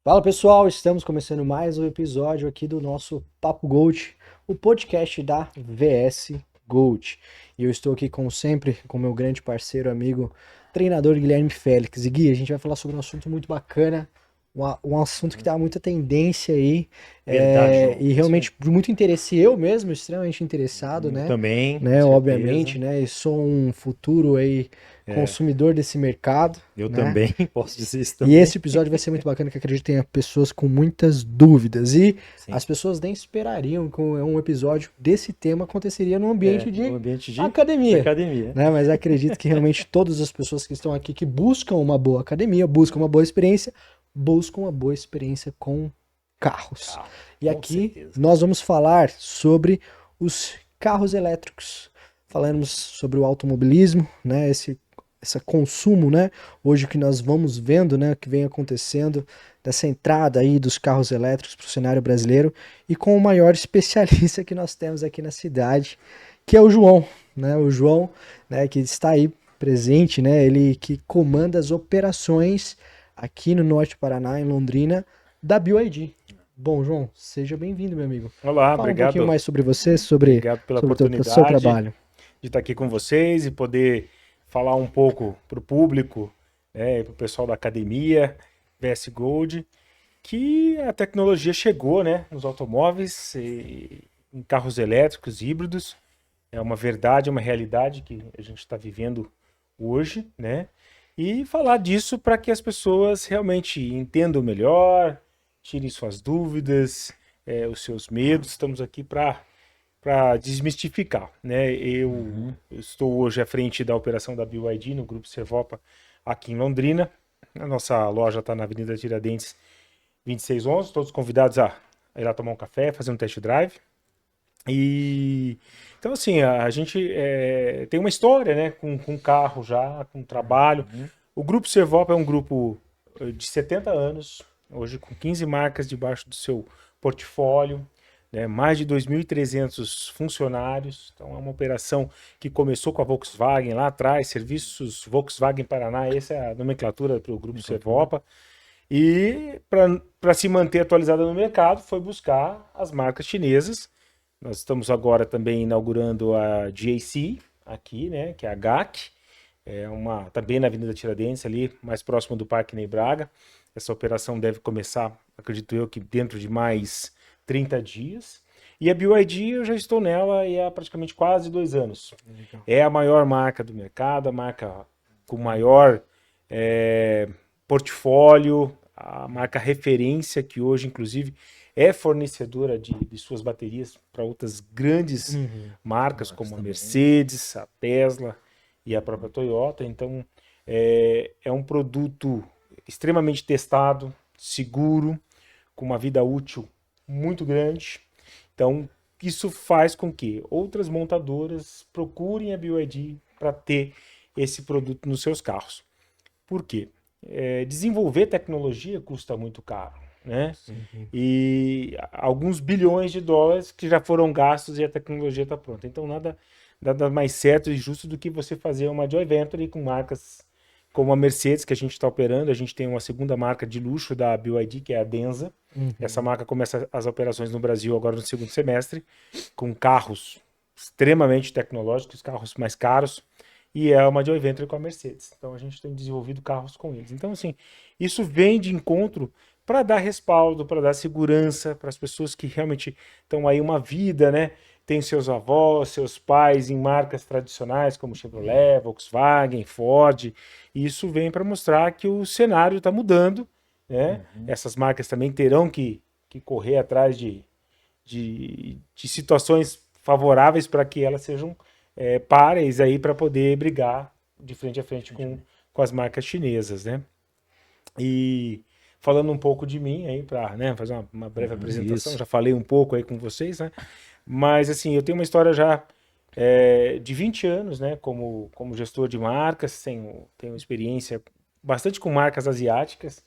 Fala pessoal, estamos começando mais um episódio aqui do nosso Papo Gold, o podcast da VS Gold. E eu estou aqui, como sempre, com meu grande parceiro, amigo, treinador Guilherme Félix. E Gui, a gente vai falar sobre um assunto muito bacana, um assunto que Uhum. está muita tendência aí, Verdade, João. e Isso aí. realmente de muito interesse, eu mesmo, extremamente interessado, Eu né? também, com Né, certeza. obviamente, né? E sou um futuro aí É, consumidor desse mercado, eu né? também posso dizer isso E também. esse episódio vai ser muito bacana, que eu acredito que tenha pessoas com muitas dúvidas. E Sim. as pessoas nem esperariam que um episódio desse tema aconteceria num É, ambiente no de ambiente de academia. academia. Né? Mas acredito que realmente todas as pessoas que estão aqui que buscam uma boa academia, buscam uma boa experiência com carros. Carro, E com aqui certeza. nós vamos falar sobre os carros elétricos. Falaremos sobre o automobilismo, né? Esse consumo, né? Hoje o que nós vamos vendo, né? O que vem acontecendo dessa entrada aí dos carros elétricos para o cenário brasileiro e com o maior especialista que nós temos aqui na cidade, que é o João, né? O João, né? Que está aí presente, né? Ele que comanda as operações aqui no Norte do Paraná, em Londrina, da BYD. Bom, João, seja bem-vindo, meu amigo. Olá, Fala um pouquinho obrigado. mais sobre você, Obrigado pela sobre o seu oportunidade trabalho. de estar aqui com vocês e poder falar um pouco para o público, né, para o pessoal da academia, VS Gold, que a tecnologia chegou, né, nos automóveis, em carros elétricos, híbridos. É uma verdade, é uma realidade que a gente está vivendo hoje, né? E falar disso para que as pessoas realmente entendam melhor, tirem suas dúvidas, os seus medos. Estamos aqui para desmistificar, né? Uhum. Eu estou hoje à frente da operação da BYD no Grupo Servopa aqui em Londrina. A nossa loja está na Avenida Tiradentes 2611. Todos convidados a ir lá tomar um café, fazer um test drive. E então assim, a gente tem uma história, né, com carro já, com trabalho. Uhum. O Grupo Servopa é um grupo de 70 anos, hoje com 15 marcas debaixo do seu portfólio, né, mais de 2.300 funcionários. Então é uma operação que começou com a Volkswagen lá atrás, serviços Volkswagen Paraná, essa é a nomenclatura para o Grupo Nomenclatura. Servopa. E para se manter atualizada no mercado, foi buscar as marcas chinesas. Nós estamos agora também inaugurando a GAC aqui, né, que é a GAC, também na Avenida Tiradentes, ali mais próximo do Parque Ney Braga. Essa operação deve começar, acredito eu, que dentro de mais 30 dias. E a BYD eu já estou nela há praticamente quase 2 anos. Legal. É a maior marca do mercado, a marca com maior é, portfólio, a marca referência que hoje, inclusive, é fornecedora de suas baterias para outras grandes Uhum. marcas, Marcos como a também. Mercedes, a Tesla e a própria Toyota. Então, é um produto extremamente testado, seguro, com uma vida útil muito grande. Então, isso faz com que outras montadoras procurem a BYD para ter esse produto nos seus carros. Por quê? Desenvolver tecnologia custa muito caro, né? Sim. E alguns bilhões de dólares que já foram gastos e a tecnologia está pronta. Então nada mais certo e justo do que você fazer uma joint venture com marcas como a Mercedes, que a gente está operando. A gente tem uma segunda marca de luxo da BYD, que é a Denza. Essa Uhum. marca começa as operações no Brasil agora no segundo semestre, com carros extremamente tecnológicos, carros mais caros, e é uma joint venture com a Mercedes. Então a gente tem desenvolvido carros com eles. Então, assim, isso vem de encontro para dar respaldo, para dar segurança para as pessoas que realmente estão aí uma vida, né? Tem seus avós, seus pais em marcas tradicionais como Chevrolet, Volkswagen, Ford. E isso vem para mostrar que o cenário está mudando, né? Uhum. Essas marcas também terão que correr atrás de situações favoráveis para que elas sejam pares aí para poder brigar de frente a frente com as marcas chinesas, né? E falando um pouco de mim aí para, né, fazer uma breve Uhum. apresentação, Isso. já falei um pouco aí com vocês, né? Mas assim, eu tenho uma história já de 20 anos, né, como gestor de marcas, tenho experiência bastante com marcas asiáticas.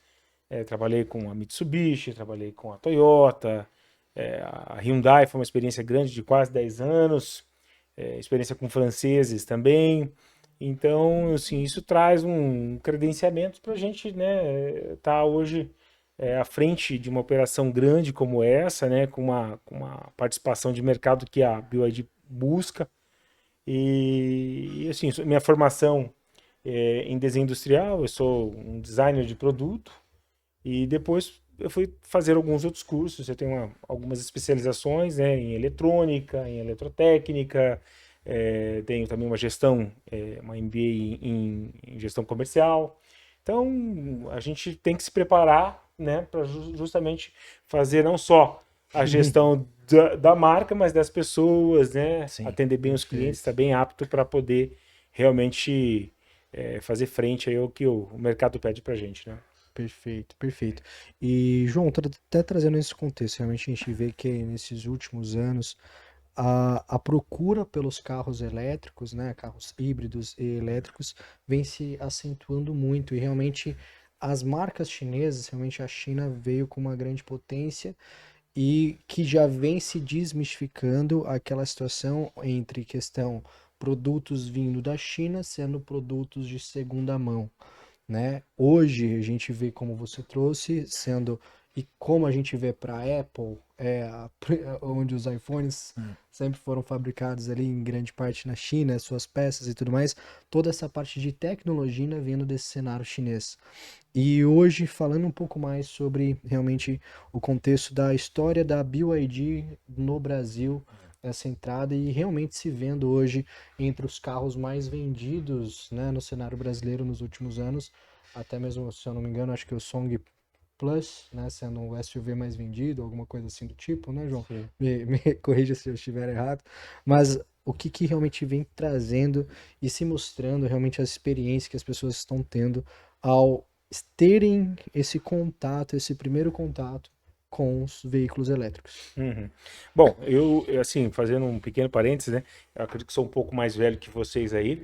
Trabalhei com a Mitsubishi, trabalhei com a Toyota, a Hyundai foi uma experiência grande de quase 10 anos, experiência com franceses também. Então, assim, isso traz um credenciamento para a gente, né, tá hoje à frente de uma operação grande como essa, né, com uma participação de mercado que a BYD busca. E assim, minha formação é em desenho industrial, eu sou um designer de produto e depois eu fui fazer alguns outros cursos. Eu tenho algumas especializações, né, em eletrônica, em eletrotécnica, tenho também uma gestão, uma MBA em gestão comercial. Então, a gente tem que se preparar, né, para justamente fazer não só a gestão da marca, mas das pessoas, né, Sim, atender bem os clientes, estar perfeito. bem apto para poder realmente fazer frente aí ao que o mercado pede para a gente, né? Perfeito, perfeito. E, João, até trazendo esse contexto, realmente a gente vê que nesses últimos anos a procura pelos carros elétricos, né, carros híbridos e elétricos, vem se acentuando muito e realmente as marcas chinesas, realmente a China veio com uma grande potência e que já vem se desmistificando aquela situação entre questão produtos vindo da China sendo produtos de segunda mão, né? Hoje a gente vê como você trouxe, sendo e como a gente vê para a Apple, onde os iPhones sempre foram fabricados ali em grande parte na China, suas peças e tudo mais, toda essa parte de tecnologia vindo desse cenário chinês. E hoje falando um pouco mais sobre realmente o contexto da história da BYD no Brasil, essa entrada e realmente se vendo hoje entre os carros mais vendidos, né, no cenário brasileiro nos últimos anos, até mesmo, se eu não me engano, acho que o Song Plus, né, sendo o SUV mais vendido, alguma coisa assim do tipo, né, João? Sim. Me corrija se eu estiver errado, mas o que que realmente vem trazendo e se mostrando realmente as experiências que as pessoas estão tendo ao terem esse contato, esse primeiro contato com os veículos elétricos. Uhum. Bom, assim, fazendo um pequeno parênteses, né? Eu acredito que sou um pouco mais velho que vocês aí.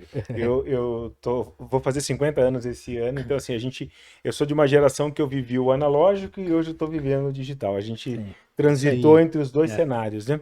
Vou fazer 50 anos esse ano, então assim, eu sou de uma geração que eu vivi o analógico e hoje eu estou vivendo o digital. A gente Sim, isso transitou aí. entre os dois É. cenários, né?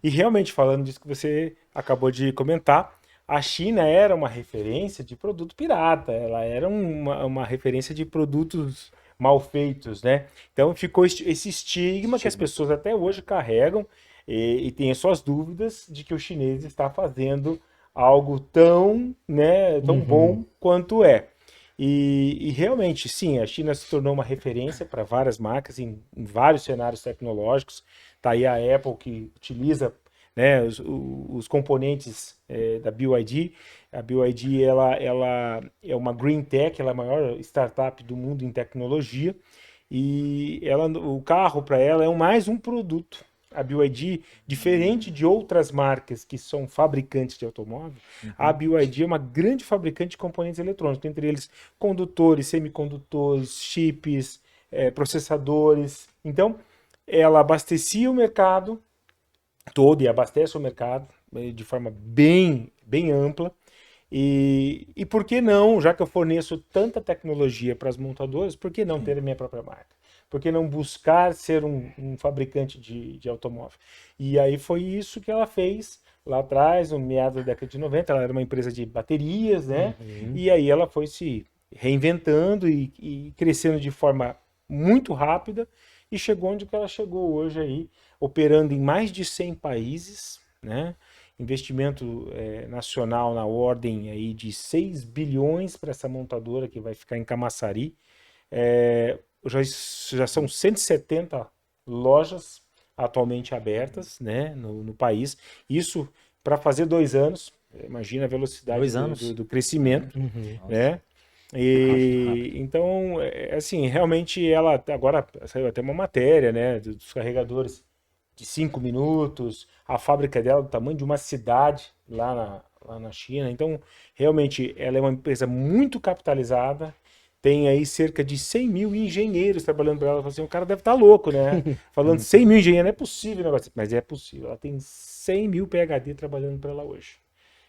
E realmente, falando disso que você acabou de comentar, a China era uma referência de produto pirata, ela era uma referência de produtos mal feitos, né? Então ficou esse estigma que as Estigma. pessoas até hoje carregam e têm as suas dúvidas de que o chinês está fazendo algo tão, né, tão Uhum. bom quanto é. E realmente, sim, a China se tornou uma referência para várias marcas em vários cenários tecnológicos. Está aí a Apple que utiliza, né, os componentes da BYD. A BYD ela é uma green tech, ela é a maior startup do mundo em tecnologia e o carro para ela é mais um produto. A BYD, diferente de outras marcas que são fabricantes de automóvel, a Uhum. BYD é uma grande fabricante de componentes eletrônicos, entre eles condutores, semicondutores, chips, processadores. Então, ela abastecia o mercado todo e abastece o mercado de forma bem ampla. E por que não, já que eu forneço tanta tecnologia para as montadoras, por que não Sim. ter a minha própria marca? Por que não buscar ser um fabricante de automóvel? E aí foi isso que ela fez lá atrás, no meados da década de 90. Ela era uma empresa de baterias, né? Uhum. E aí ela foi se reinventando e crescendo de forma muito rápida e chegou onde que ela chegou hoje aí, operando em mais de 100 países, né? Investimento nacional na ordem aí de 6 bilhões para essa montadora que vai ficar em Camaçari. Já são 170 lojas atualmente abertas, né, no país. Isso para fazer 2 anos. Imagina a velocidade 2 anos? do Caramba. crescimento, Uhum. Nossa, né? rápido, rápido. E então, assim, realmente ela agora saiu até uma matéria, né, dos carregadores de 5 minutos, a fábrica dela é do tamanho de uma cidade lá na China. Então, realmente, ela é uma empresa muito capitalizada, tem aí cerca de 100 mil engenheiros trabalhando para ela. Assim, o cara deve estar louco, né? Falando 100 mil engenheiros, não é possível o negócio. Mas é possível, ela tem 100 mil PhD trabalhando para ela hoje.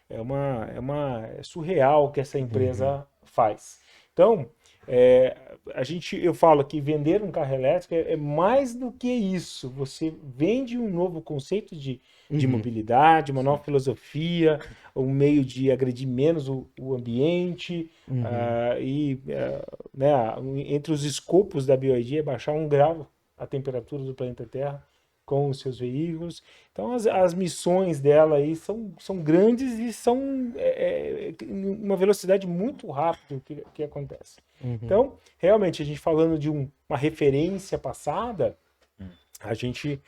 É surreal o que essa Uhum. empresa faz. Então, eu falo que vender um carro elétrico é mais do que isso. Você vende um novo conceito de Uhum. mobilidade, uma nova filosofia, um meio de agredir menos o ambiente, Uhum. né, entre os escopos da BYD é baixar 1 grau a temperatura do planeta Terra com os seus veículos. Então as missões dela aí são grandes e são uma velocidade muito rápida que acontece. Uhum. Então, realmente, a gente falando de uma referência passada, a gente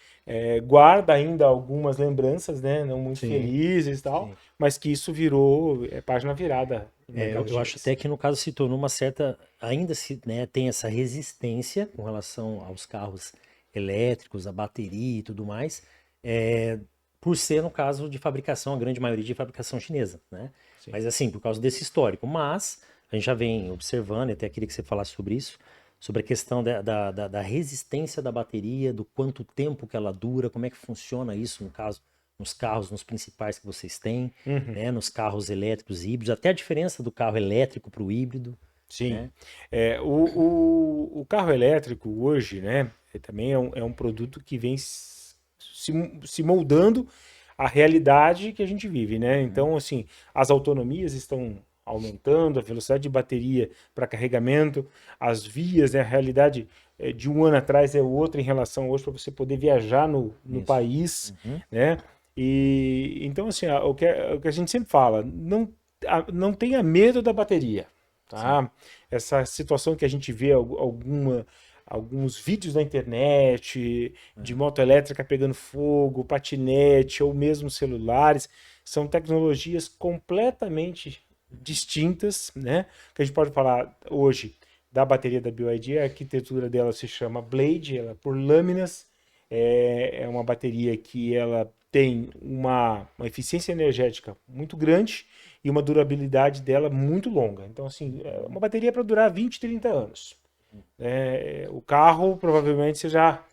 guarda ainda algumas lembranças, né, não muito Sim, felizes e tal, Sim. mas que isso virou página virada no mercado Eu acho chinês. até que no caso se tornou uma certa, ainda se, né, tem essa resistência com relação aos carros elétricos, a bateria e tudo mais, é, por ser no caso de fabricação, a grande maioria de fabricação chinesa, né? Sim. Mas assim, por causa desse histórico. Mas a gente já vem observando, e até queria que você falasse sobre isso, sobre a questão da resistência da bateria, do quanto tempo que ela dura, como é que funciona isso no caso, nos carros, nos principais que vocês têm, Uhum. né, nos carros elétricos e híbridos, até a diferença do carro elétrico para o híbrido, Sim. né? O carro elétrico hoje, né, também é um produto que vem se moldando à realidade que a gente vive, né? Então, assim, as autonomias estão aumentando, a velocidade de bateria para carregamento, as vias, né, a realidade de um ano atrás é outra em relação hoje para você poder viajar no Isso. país, né? E então, assim, o que a gente sempre fala, não tenha medo da bateria. Tá? Essa situação que a gente vê alguns vídeos na internet de moto elétrica pegando fogo, patinete ou mesmo celulares, são tecnologias completamente distintas, né? Que a gente pode falar hoje da bateria da BYD, a arquitetura dela se chama Blade, ela é por lâminas, é uma bateria que ela tem uma eficiência energética muito grande e uma durabilidade dela muito longa. Então, assim, é uma bateria para durar 20, 30 anos. O carro, provavelmente, você já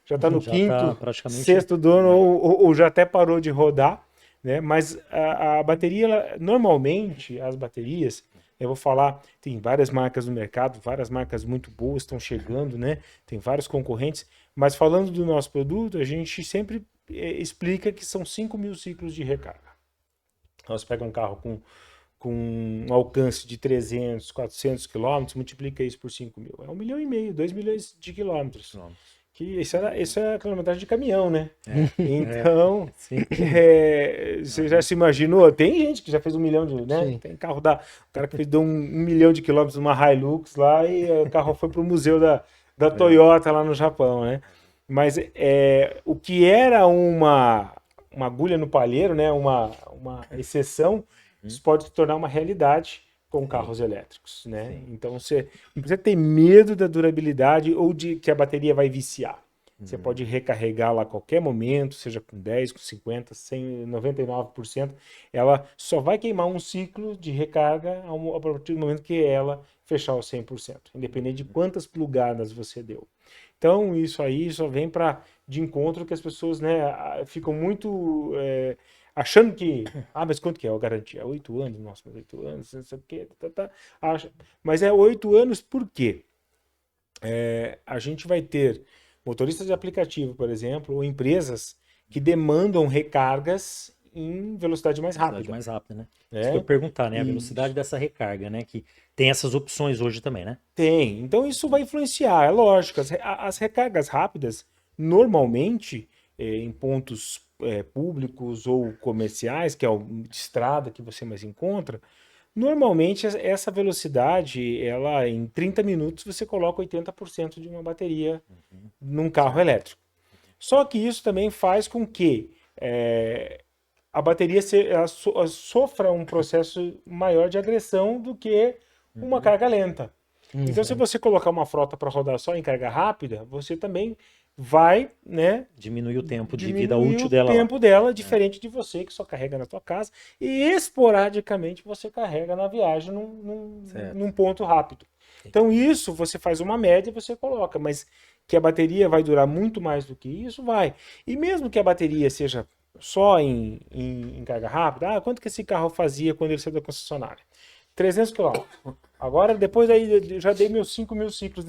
está no Já está quinto, praticamente. sexto dono ou já até parou de rodar, né? Mas a bateria, normalmente, as baterias, eu vou falar, tem várias marcas no mercado, várias marcas muito boas estão chegando, né? Tem vários concorrentes, mas falando do nosso produto, a gente sempre explica que são 5.000 ciclos de recarga. Nós pega um carro com um alcance de 300, 400 quilômetros, multiplica isso por 5.000. É 1,5 milhão, 2 milhões de quilômetros. Que isso é a quilometragem de caminhão, né? Então, Sim. você já se imaginou? Tem gente que já fez 1 milhão né? sim. Tem carro o cara que fez deu 1 milhão de quilômetros numa Hilux lá e o carro foi pro museu da Toyota lá no Japão, né? Mas o que era uma agulha no palheiro, né? Uma exceção, isso pode se tornar uma realidade com carros elétricos, né? Então você não precisa ter medo da durabilidade ou de que a bateria vai viciar. Você pode recarregá-la a qualquer momento, seja com 10, com 50, 100, 99%. Ela só vai queimar um ciclo de recarga a partir do momento que ela fechar os 100%, independente de quantas plugadas você deu. Então, isso aí só vem de encontro que as pessoas, né, ficam muito achando que, mas quanto que é a garantia? 8 anos? Nossa, mas 8 anos, não sei o quê, acha. Mas é 8 anos por quê? A gente vai ter motoristas de aplicativo, por exemplo, ou empresas que demandam recargas em velocidade mais Velocidade rápida. mais rápida, né? Isso que eu Né? ia perguntar, né? A velocidade Isso. dessa recarga, né? Que tem essas opções hoje também, né? Tem. Então isso vai influenciar, é lógico. As recargas rápidas, normalmente, em pontos públicos ou comerciais, que é o de estrada que você mais encontra, normalmente essa velocidade, ela em 30 minutos você coloca 80% de uma bateria num carro elétrico. Só que isso também faz com que a bateria ela sofra um processo maior de agressão do que uma carga lenta. Então, se você colocar uma frota para rodar só em carga rápida, você também vai, né, Diminuir o tempo de vida diminuir útil o dela lá. tempo dela, diferente de você que só carrega na tua casa e esporadicamente você carrega na viagem num ponto rápido. Então, isso você faz uma média e você coloca, mas que a bateria vai durar muito mais do que isso, vai. E mesmo que a bateria seja só em carga rápida, quanto que esse carro fazia quando ele saiu da concessionária? 300 km. Agora, depois aí, eu já dei meus 5.000 ciclos.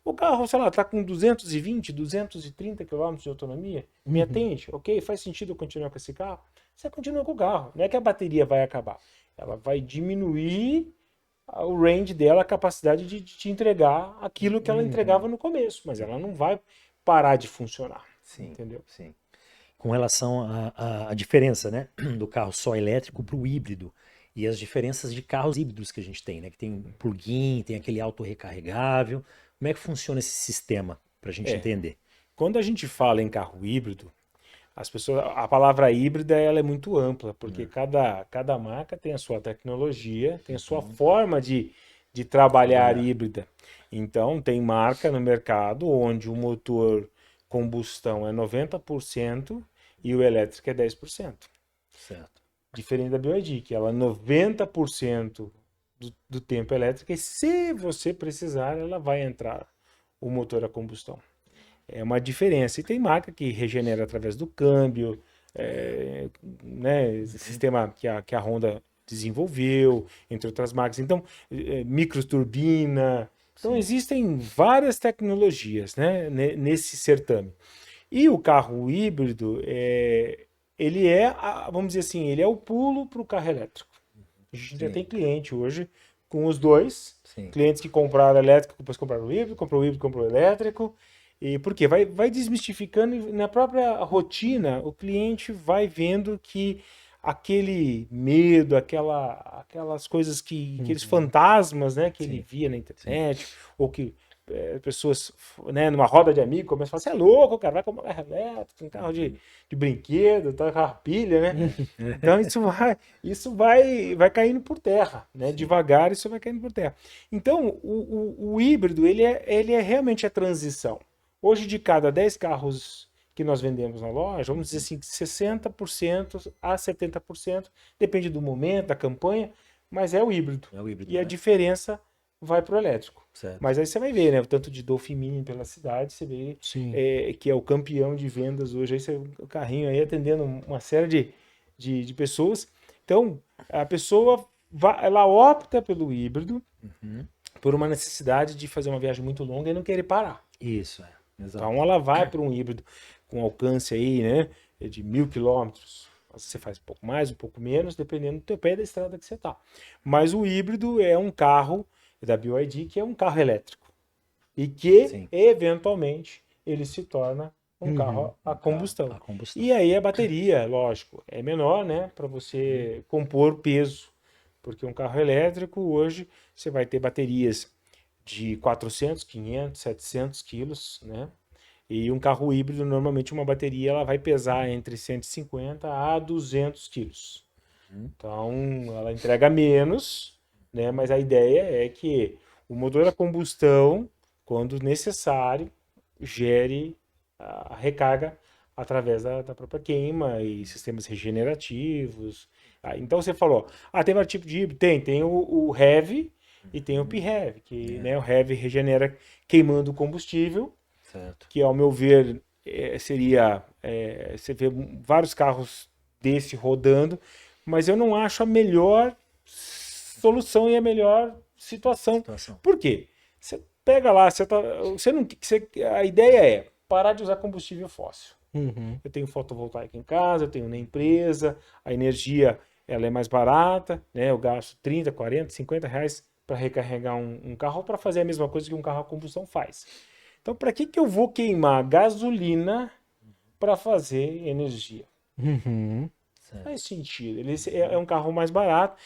O carro, sei lá, tá com 220, 230 km de autonomia. Me atende, ok? Faz sentido eu continuar com esse carro? Você continua com o carro. Não é que a bateria vai acabar. Ela vai diminuir o range dela, a capacidade de te entregar aquilo que ela entregava no começo. Mas ela não vai parar de funcionar. Sim, Entendeu? sim. Com relação à diferença, né, do carro só elétrico para o híbrido e as diferenças de carros híbridos que a gente tem, né, que tem plug-in, tem aquele auto-recarregável. Como é que funciona esse sistema para a gente entender? Quando a gente fala em carro híbrido, a palavra híbrida ela é muito ampla, porque cada marca tem a sua tecnologia, tem a sua forma de trabalhar híbrida. Então, tem marca no mercado onde o motor combustão é 90% e o elétrico é 10%. Certo. Diferente da BYD, que ela é 90% do tempo elétrica e se você precisar, ela vai entrar o motor a combustão. É uma diferença. E tem marca que regenera através do câmbio, né, sistema que a Honda desenvolveu, entre outras marcas. Então, microturbina. Então, existem várias tecnologias, né, nesse certame. E o carro híbrido, ele vamos dizer assim, ele é o pulo para o carro elétrico. A gente já tem cliente hoje com os dois. Sim. Clientes que compraram elétrico, depois compraram o híbrido, comprou o elétrico. E por quê? Vai desmistificando e na própria rotina o cliente vai vendo que aquele medo, aquelas coisas aqueles fantasmas, né, que ele via na internet, ou que pessoas, né, numa roda de amigos começam a falar, você é louco, cara, vai comprar um carro elétrico, um carro de brinquedo, tá, carro pilha, né? Então isso vai caindo por terra, né? Devagar isso vai caindo por terra. Então o híbrido, ele é realmente a transição. Hoje, de cada 10 carros que nós vendemos na loja, vamos dizer assim, 60% a 70%, depende do momento, da campanha, mas é o híbrido. E a diferença vai para o elétrico. Certo. Mas aí você vai ver, né? O tanto de Dolphin Mini pela cidade, você vê que é o campeão de vendas hoje. Aí o carrinho aí atendendo uma série de pessoas. Então, a pessoa ela opta pelo híbrido por uma necessidade de fazer uma viagem muito longa e não querer parar. Isso, exato. Então ela vai para um híbrido com alcance aí, né, de 1.000 quilômetros. Você faz um pouco mais, um pouco menos, dependendo do teu pé da estrada que você tá. Mas o híbrido é um carro da BYD que é um carro elétrico e que eventualmente ele se torna um carro a combustão. E aí a bateria, lógico, é menor, né, para você compor peso, porque um carro elétrico hoje você vai ter baterias de 400, 500, 700 quilos, né? E um carro híbrido, normalmente uma bateria ela vai pesar entre 150 a 200 quilos. Então, ela entrega menos, né? Mas a ideia é que o motor a combustão, quando necessário, gere a recarga através da própria queima e sistemas regenerativos. Então, você falou, tem vários tipos de híbrido? Tem o heavy e tem o PHEV, que né, o heavy regenera queimando o combustível, certo. Que ao meu ver seria, você vê vários carros desse rodando, mas eu não acho a melhor solução e a melhor situação. Por quê? Você pega lá, a ideia é parar de usar combustível fóssil. Eu tenho fotovoltaica em casa, eu tenho na empresa, a energia ela é mais barata, né? Eu gasto 30, 40, 50 reais para recarregar um carro para fazer a mesma coisa que um carro a combustão faz. Então, para que eu vou queimar gasolina para fazer energia? Faz sentido. Ele é um carro mais barato.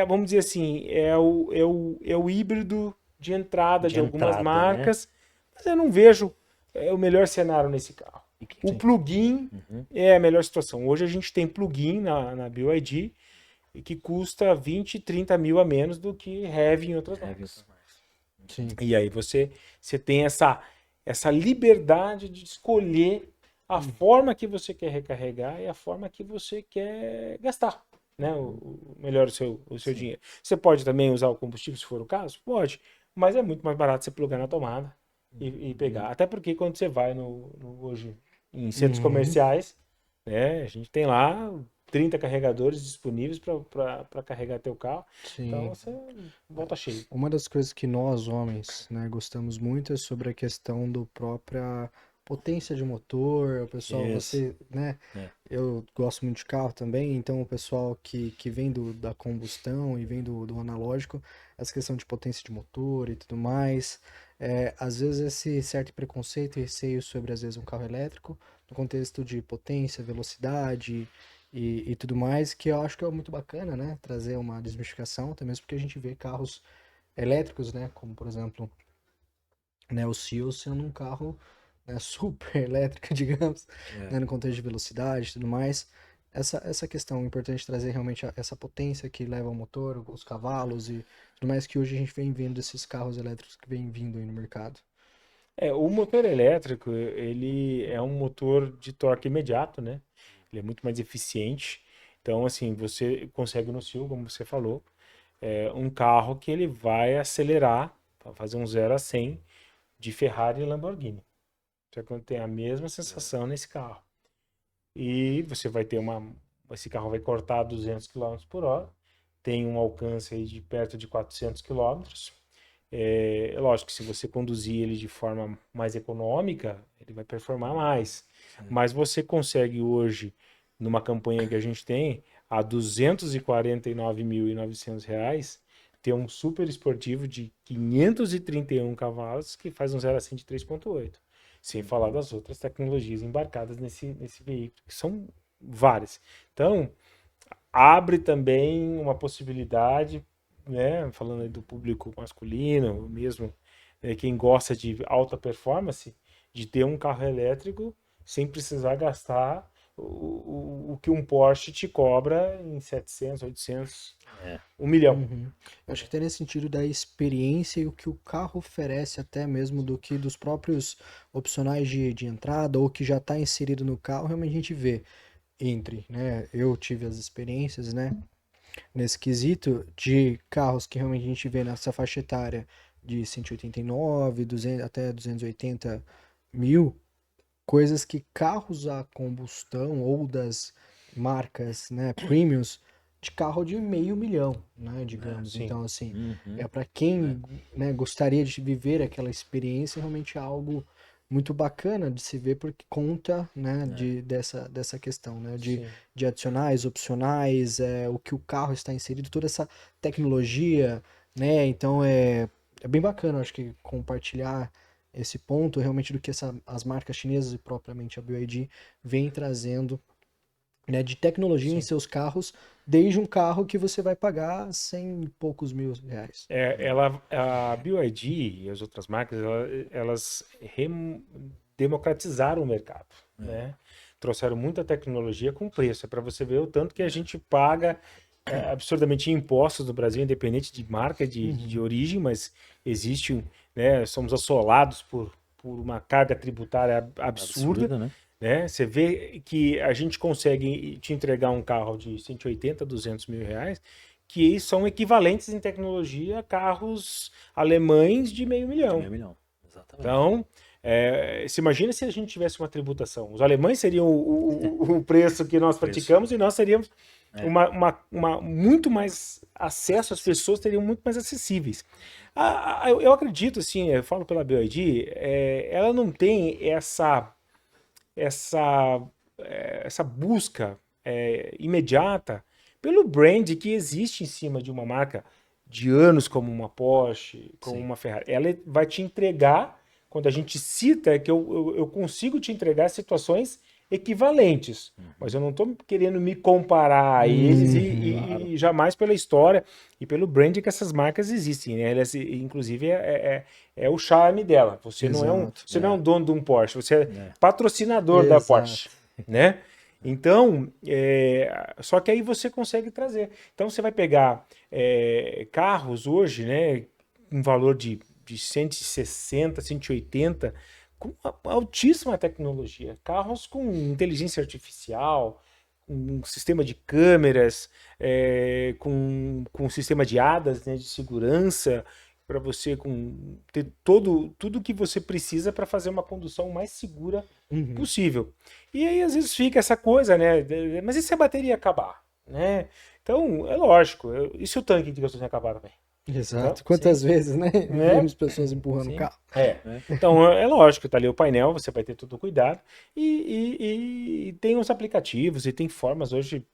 Vamos dizer assim, é o híbrido de entrada de algumas marcas. Né? Mas eu não vejo o melhor cenário nesse carro. O plug-in é a melhor situação. Hoje a gente tem plug-in na BYD que custa 20, 30 mil a menos do que heavy em outras marcas. Sim. E aí você tem essa liberdade de escolher a forma que você quer recarregar e a forma que você quer gastar, né? Melhor o seu dinheiro. Você pode também usar o combustível, se for o caso? Pode, mas é muito mais barato você plugar na tomada e pegar. Até porque quando você vai hoje em centros comerciais, né, a gente tem lá 30 carregadores disponíveis para carregar teu carro. Então Sim. você volta cheio. Uma das coisas que nós, homens, né, gostamos muito é sobre a questão do própria potência de motor. O pessoal, Isso. você, né, É. eu gosto muito de carro também, então o pessoal que vem da combustão e vem do analógico, essa questão de potência de motor e tudo mais, às vezes esse certo preconceito e receio sobre, às vezes, um carro elétrico, no contexto de potência, velocidade e tudo mais, que eu acho que é muito bacana, né, trazer uma desmistificação, até mesmo porque a gente vê carros elétricos, né, como, por exemplo, né, o Seal sendo um carro, né, super elétrico, digamos, né, no contexto de velocidade e tudo mais. Essa questão é importante trazer realmente essa potência que leva ao motor, os cavalos e tudo mais que hoje a gente vem vendo esses carros elétricos que vem vindo aí no mercado. O motor elétrico, ele é um motor de torque imediato, né? Ele é muito mais eficiente. Então, assim, você consegue no Sil, como você falou, um carro que ele vai acelerar, vai fazer um 0 a 100 de Ferrari e Lamborghini. Você tem a mesma sensação nesse carro. E você vai ter esse carro vai cortar 200 quilômetros por hora, tem um alcance aí de perto de 400 quilômetros. É lógico que se você conduzir ele de forma mais econômica, ele vai performar mais. Mas você consegue hoje, numa campanha que a gente tem, a R$ 249.900, ter um super esportivo de 531 cavalos que faz um 0 a 100 de 3,8. Sem falar das outras tecnologias embarcadas nesse veículo, que são várias. Então, abre também uma possibilidade, né, falando aí do público masculino, mesmo quem gosta de alta performance, de ter um carro elétrico sem precisar gastar o que um Porsche te cobra em 700, 800, É. 1 milhão. Uhum. Eu acho que tem nesse sentido da experiência e o que o carro oferece, até mesmo do que dos próprios opcionais de entrada ou que já está inserido no carro, realmente a gente vê entre, né? Eu tive as experiências, né? Nesse quesito de carros que realmente a gente vê nessa faixa etária de 189, 200, até 280 mil, coisas que carros a combustão ou das marcas, né, premiums, de carro de meio milhão, né, digamos. Sim. Então, assim, Uhum. para quem, né, gostaria de viver aquela experiência, realmente é algo muito bacana de se ver porque conta, né, dessa questão, né, Sim. de adicionais, opcionais, o que o carro está inserido, toda essa tecnologia, né, então é bem bacana, eu acho que compartilhar esse ponto realmente do que as marcas chinesas e propriamente a BYD vem trazendo, né, de tecnologia em Sim. seus carros, desde um carro que você vai pagar 100 e poucos mil reais. A BYD e as outras marcas, elas democratizaram o mercado, né? Trouxeram muita tecnologia com preço. É para você ver o tanto que a gente paga absurdamente em impostos no Brasil, independente de marca, de origem, mas existe, né? Somos assolados por uma carga tributária absurda, Absurdo, né? né? Você vê que a gente consegue te entregar um carro de 180, 200 mil reais, que são equivalentes em tecnologia a carros alemães de meio De milhão. meio milhão. Exatamente. Então, se imagina se a gente tivesse uma tributação. Os alemães seriam o preço que nós praticamos e nós teríamos muito mais acesso, as pessoas teriam muito mais acessíveis. Eu acredito, assim, eu falo pela BYD, ela não tem essa busca imediata pelo brand que existe em cima de uma marca de anos como uma Porsche, como Sim. uma Ferrari. Ela vai te entregar, quando a gente cita, é que eu consigo te entregar situações equivalentes, mas eu não estou querendo me comparar a eles Claro. e jamais pela história e pelo brand que essas marcas existem, né? Elas, inclusive, é o charme dela. Você não Exato. você não é um dono de um Porsche, você é patrocinador da Exato. Porsche, né? Então, só que aí você consegue trazer. Então, você vai pegar carros hoje, né, um valor de 160, 180, com altíssima tecnologia. Carros com inteligência artificial, um sistema de câmeras, com sistema de ADAS, né, de segurança, para você ter tudo que você precisa para fazer uma condução mais segura Uhum. possível. E aí às vezes fica essa coisa, né? Mas e se a bateria acabar, né? Então, é lógico. E se o tanque de gasolina acabar também? Exato. Então, Quantas vezes, né? né? Vimos pessoas empurrando o Sim. carro. né? Então é lógico, tá ali o painel, você vai ter todo o cuidado. E tem os aplicativos e tem formas hoje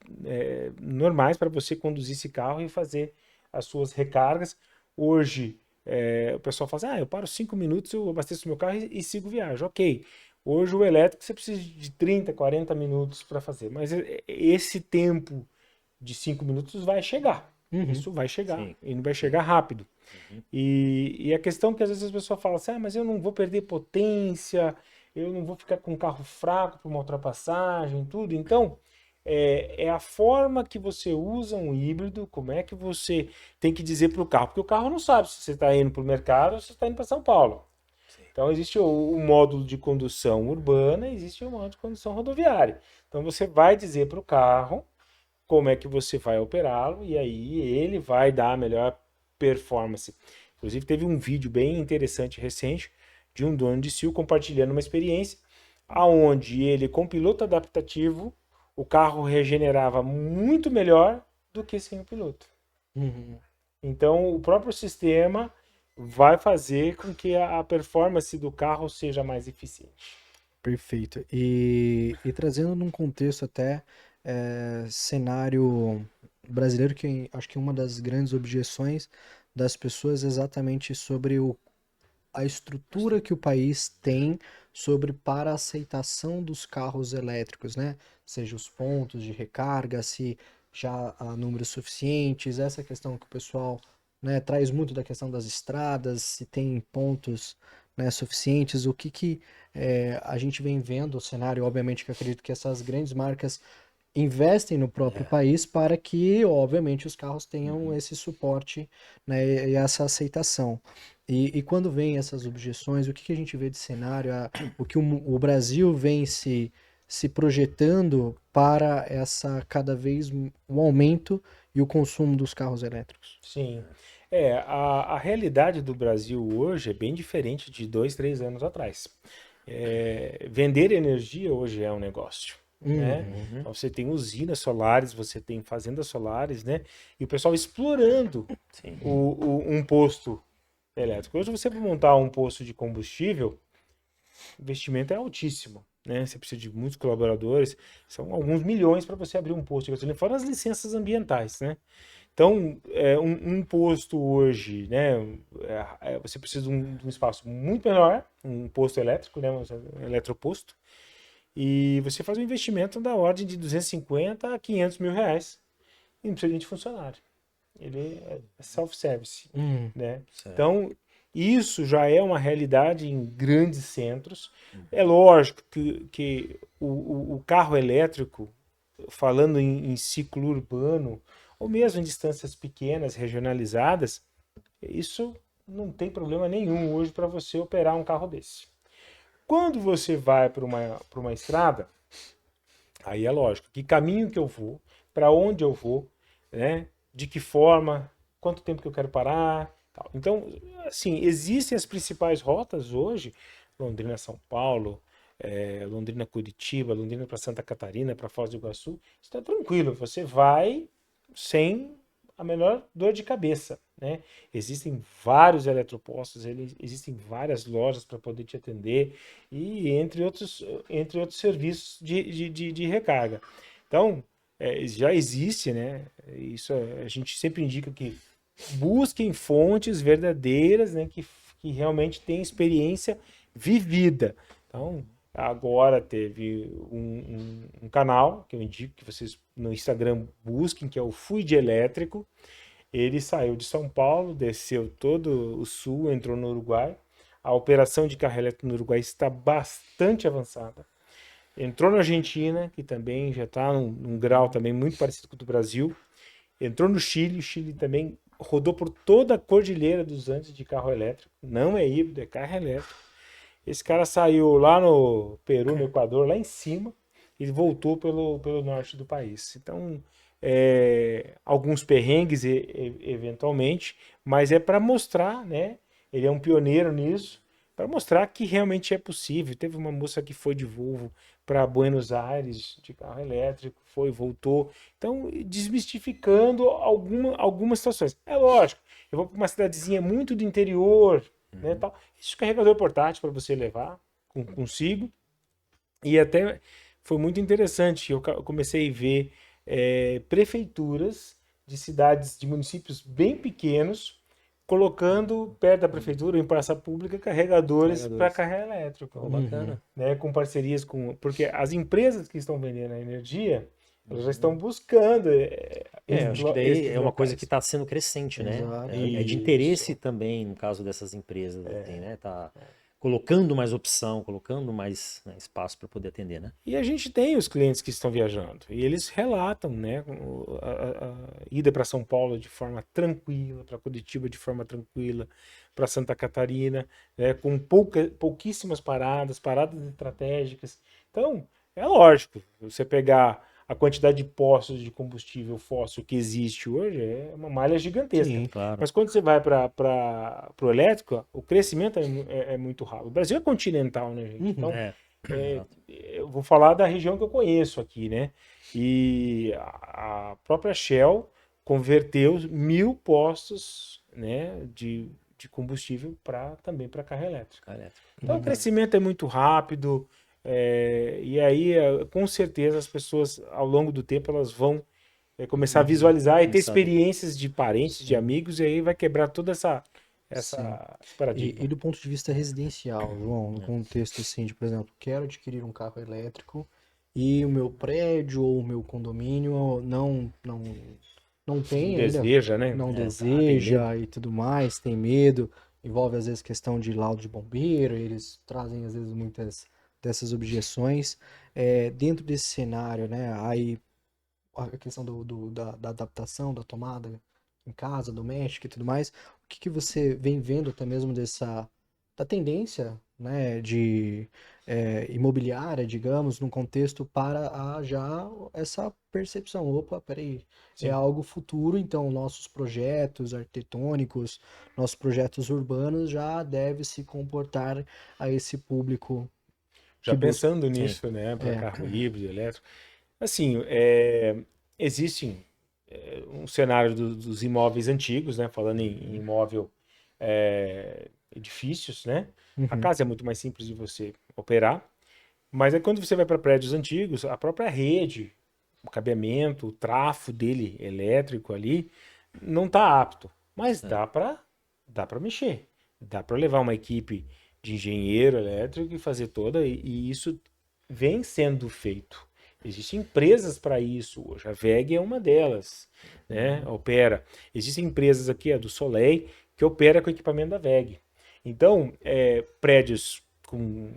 normais para você conduzir esse carro e fazer as suas recargas. Hoje, o pessoal fala assim, eu paro 5 minutos, eu abasteço meu carro e sigo viagem. Ok. Hoje o elétrico você precisa de 30, 40 minutos para fazer. Mas esse tempo de 5 minutos vai chegar. Uhum. Isso vai chegar. Sim. E não vai chegar rápido. Uhum. E a questão é que às vezes as pessoas falam assim, mas eu não vou perder potência, eu não vou ficar com um carro fraco para uma ultrapassagem, tudo. Então, é a forma que você usa um híbrido, como é que você tem que dizer para o carro, porque o carro não sabe se você está indo para o mercado ou se você está indo para São Paulo. Então, existe o módulo de condução urbana, existe o módulo de condução rodoviária. Então, você vai dizer para o carro como é que você vai operá-lo e aí ele vai dar a melhor performance. Inclusive teve um vídeo bem interessante recente de um dono de Sil compartilhando uma experiência aonde ele com piloto adaptativo o carro regenerava muito melhor do que sem o piloto. Uhum. Então o próprio sistema vai fazer com que a performance do carro seja mais eficiente. Perfeito. E trazendo num contexto até cenário brasileiro, que acho que uma das grandes objeções das pessoas é exatamente sobre a estrutura que o país tem para a aceitação dos carros elétricos, né? Seja os pontos de recarga, se já há números suficientes, essa questão que o pessoal, né, traz muito da questão das estradas, se tem pontos, né, suficientes, o que a gente vem vendo o cenário, obviamente que eu acredito que essas grandes marcas investem no próprio país para que, obviamente, os carros tenham esse suporte, né, e essa aceitação. E quando vem essas objeções, o que a gente vê de cenário, o que o Brasil vem se projetando para essa cada vez o aumento e o consumo dos carros elétricos? Sim. A realidade do Brasil hoje é bem diferente de 2, 3 anos atrás. Vender energia hoje é um negócio, né? Uhum. Então, você tem usinas solares, você tem fazendas solares, né? E o pessoal explorando Sim. um posto elétrico. Hoje você para montar um posto de combustível, o investimento é altíssimo, né? Você precisa de muitos colaboradores, são alguns milhões para você abrir um posto de gasolina, fora as licenças ambientais, né? Então, um posto hoje, né? Você precisa de um espaço muito menor, um posto elétrico, né? Um eletroposto, e você faz um investimento da ordem de 250 a 500 mil reais e não precisa nem de funcionário. Ele é self-service, Hum, né? Certo. Então, isso já é uma realidade em grandes centros. É lógico que o carro elétrico, falando em ciclo urbano, ou mesmo em distâncias pequenas, regionalizadas, isso não tem problema nenhum hoje para você operar um carro desse. Quando você vai para uma estrada, aí é lógico, que caminho que eu vou, para onde eu vou, né? De que forma, quanto tempo que eu quero parar, tal. Então, assim, existem as principais rotas hoje, Londrina-São Paulo, Londrina-Curitiba, Londrina para Santa Catarina, para Foz do Iguaçu, está tranquilo, você vai sem a menor dor de cabeça, né? Existem vários eletropostos, existem várias lojas para poder te atender e entre outros serviços de recarga. Então, já existe, né? Isso a gente sempre indica que busquem fontes verdadeiras, né? Que realmente têm experiência vivida. Então, agora teve um canal que eu indico que vocês no Instagram busquem, que é o Fui de Elétrico. Ele saiu de São Paulo, desceu todo o sul, entrou no Uruguai. A operação de carro elétrico no Uruguai está bastante avançada. Entrou na Argentina, que também já está num grau também muito parecido com o do Brasil. Entrou no Chile, o Chile também rodou por toda a cordilheira dos Andes de carro elétrico. Não é híbrido, é carro elétrico. Esse cara saiu lá no Peru, no Equador, lá em cima, e voltou pelo norte do país. Então, alguns perrengues eventualmente, mas é para mostrar, né? Ele é um pioneiro nisso, para mostrar que realmente é possível. Teve uma moça que foi de Volvo para Buenos Aires de carro elétrico, foi, voltou. Então, desmistificando algumas situações. É lógico, eu vou para uma cidadezinha muito do interior, né, tal. Esse carregador portátil para você levar consigo. E até foi muito interessante. Eu comecei a ver prefeituras de cidades, de municípios bem pequenos, colocando perto da prefeitura, em praça pública, carregadores para Carregadores. carro elétrico, Oh, bacana. né? Com parcerias com. Porque as empresas que estão vendendo a energia, elas já estão buscando Acho que daí esses é uma coisa que locais. está sendo crescente, né? Exato. É de Isso. interesse também, no caso dessas empresas, assim, né? Tá colocando mais opção, colocando mais, né, espaço para poder atender, né? E a gente tem os clientes que estão viajando e eles relatam, né, a ida para São Paulo de forma tranquila, para Curitiba de forma tranquila, para Santa Catarina, né, com pouquíssimas paradas estratégicas. Então, é lógico, você pegar a quantidade de postos de combustível fóssil que existe hoje é uma malha gigantesca. Sim. Claro. Mas quando você vai para o elétrico, o crescimento é muito rápido. O Brasil é continental, né, gente? Então, Exato. eu vou falar da região que eu conheço aqui, né? E a própria Shell converteu 1.000 postos, né, de combustível também para carro elétrico. Cara, elétrico. Então o Bacana. crescimento é muito rápido, e aí com certeza as pessoas ao longo do tempo elas vão começar a visualizar e ter Começar a ver. experiências de parentes, de Sim. amigos, e aí vai quebrar toda Sim. esse paradigma. E do ponto de vista residencial, João, no contexto assim de, por exemplo, quero adquirir um carro elétrico e o meu prédio ou o meu condomínio não tem ainda, Deseja, né? não Tem medo. deseja e tudo mais, tem medo, envolve às vezes questão de laudo de bombeiro, eles trazem às vezes muitas dessas objeções. Dentro desse cenário, né, aí a questão da adaptação da tomada em casa, doméstica e tudo mais, o que você vem vendo até mesmo da tendência, né, de imobiliária, digamos, num contexto para já essa percepção, opa, peraí, é Sim. algo futuro, então nossos projetos arquitetônicos, nossos projetos urbanos já devem se comportar a esse público Já que busca. pensando Sim. nisso, né, para É. carro híbrido, elétrico. Assim, existe um cenário dos imóveis antigos, né, falando em imóvel, edifícios, né? A Uhum. casa é muito mais simples de você operar, mas é quando você vai para prédios antigos, a própria rede, o cabeamento, o trafo dele elétrico ali, não está apto. Mas É. dá para mexer. Dá para levar uma equipe de engenheiro elétrico e fazer e isso vem sendo feito. Existem empresas para isso hoje. A WEG é uma delas, né? Opera. Existem empresas aqui, a do Soleil, que opera com equipamento da WEG. Então, prédios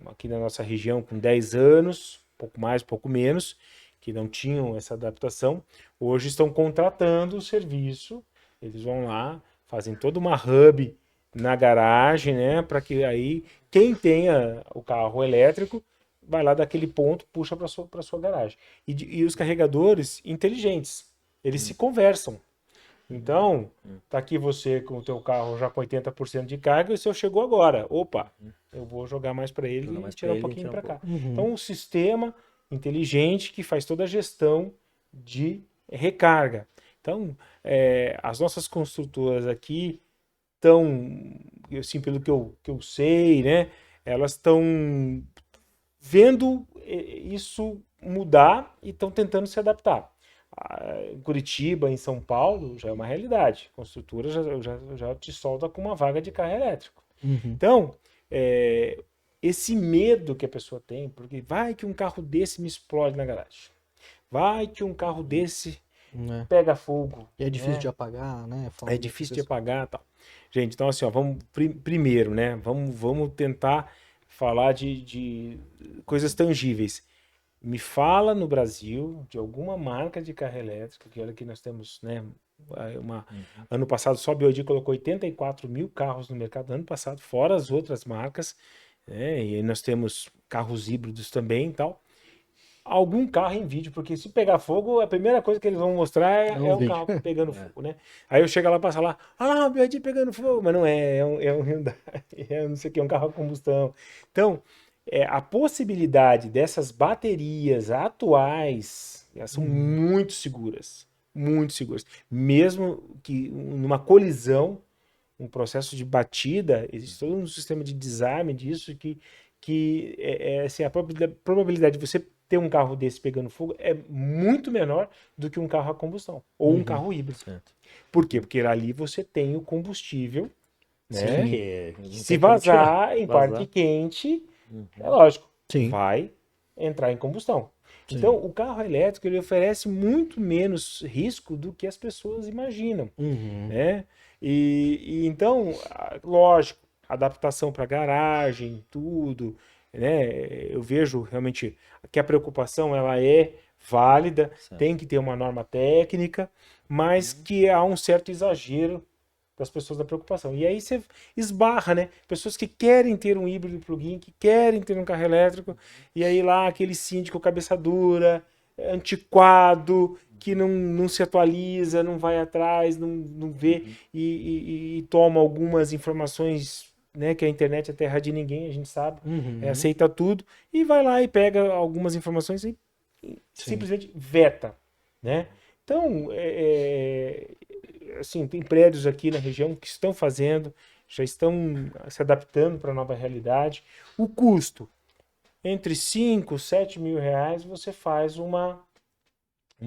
aqui na nossa região com 10 anos, pouco mais, pouco menos, que não tinham essa adaptação, hoje estão contratando o serviço. Eles vão lá, fazem toda uma hub na garagem, né? Para que aí quem tenha o carro elétrico vai lá daquele ponto, puxa para sua garagem. E os carregadores inteligentes, eles se conversam. Então, tá aqui você com o teu carro já com 80% de carga e o seu chegou agora. Opa, eu vou jogar mais para ele Jogar e mais tirar para um ele e pouquinho tirar um para cá. pouco. Uhum. Então, um sistema inteligente que faz toda a gestão de recarga. Então, as nossas construtoras aqui estão, assim, pelo que eu sei, né? Elas estão vendo isso mudar e estão tentando se adaptar. Em Curitiba, em São Paulo, já é uma realidade. A construtora já te solta com uma vaga de carro elétrico. Uhum. Então, esse medo que a pessoa tem, porque vai que um carro desse me explode na garagem. Vai que um carro desse Né? pega fogo, E é difícil de né? apagar, né? É Falando dessas difícil de questões. apagar e tal. Gente, então assim, ó, vamos primeiro, né? Vamos tentar falar de coisas tangíveis. Me fala no Brasil de alguma marca de carro elétrico, que olha que nós temos, né? Ano passado só a BYD colocou 84 mil carros no mercado, ano passado, fora as outras marcas, né? E aí nós temos carros híbridos também e tal. algum carro em vídeo, porque se pegar fogo, a primeira coisa que eles vão mostrar É um é o vídeo. carro pegando fogo, né? Aí eu chego lá, passo lá, ah lá, o BYD pegando fogo, mas não é um Hyundai, é não sei o que, é um carro a combustão. Então, a possibilidade dessas baterias atuais, elas são muito seguras, muito seguras. Mesmo que numa colisão, um processo de batida, existe todo um sistema de desarme disso que assim, a probabilidade de você ter um carro desse pegando fogo é muito menor do que um carro a combustão ou um carro híbrido. Certo. Por quê? Porque ali você tem o combustível, né? Porque não Se tem como tirar. vazar em parte Vazar. quente, é lógico, Sim. vai entrar em combustão. Sim. Então, o carro elétrico ele oferece muito menos risco do que as pessoas imaginam, Uhum. né? E então, lógico, adaptação para garagem, tudo, né? Eu vejo realmente que a preocupação ela é válida, Certo. tem que ter uma norma técnica, mas que há um certo exagero das pessoas da preocupação. E aí você esbarra, né? Pessoas que querem ter um híbrido plug-in, que querem ter um carro elétrico, e aí lá aquele síndico cabeça dura, antiquado, que não se atualiza, não vai atrás, não vê e toma algumas informações, né, que a internet é terra de ninguém, a gente sabe, Uhum. aceita tudo e vai lá e pega algumas informações e simplesmente veta, né? Então, assim, tem prédios aqui na região que estão fazendo, já estão se adaptando para a nova realidade. O custo, entre 5 7 mil reais, você faz uma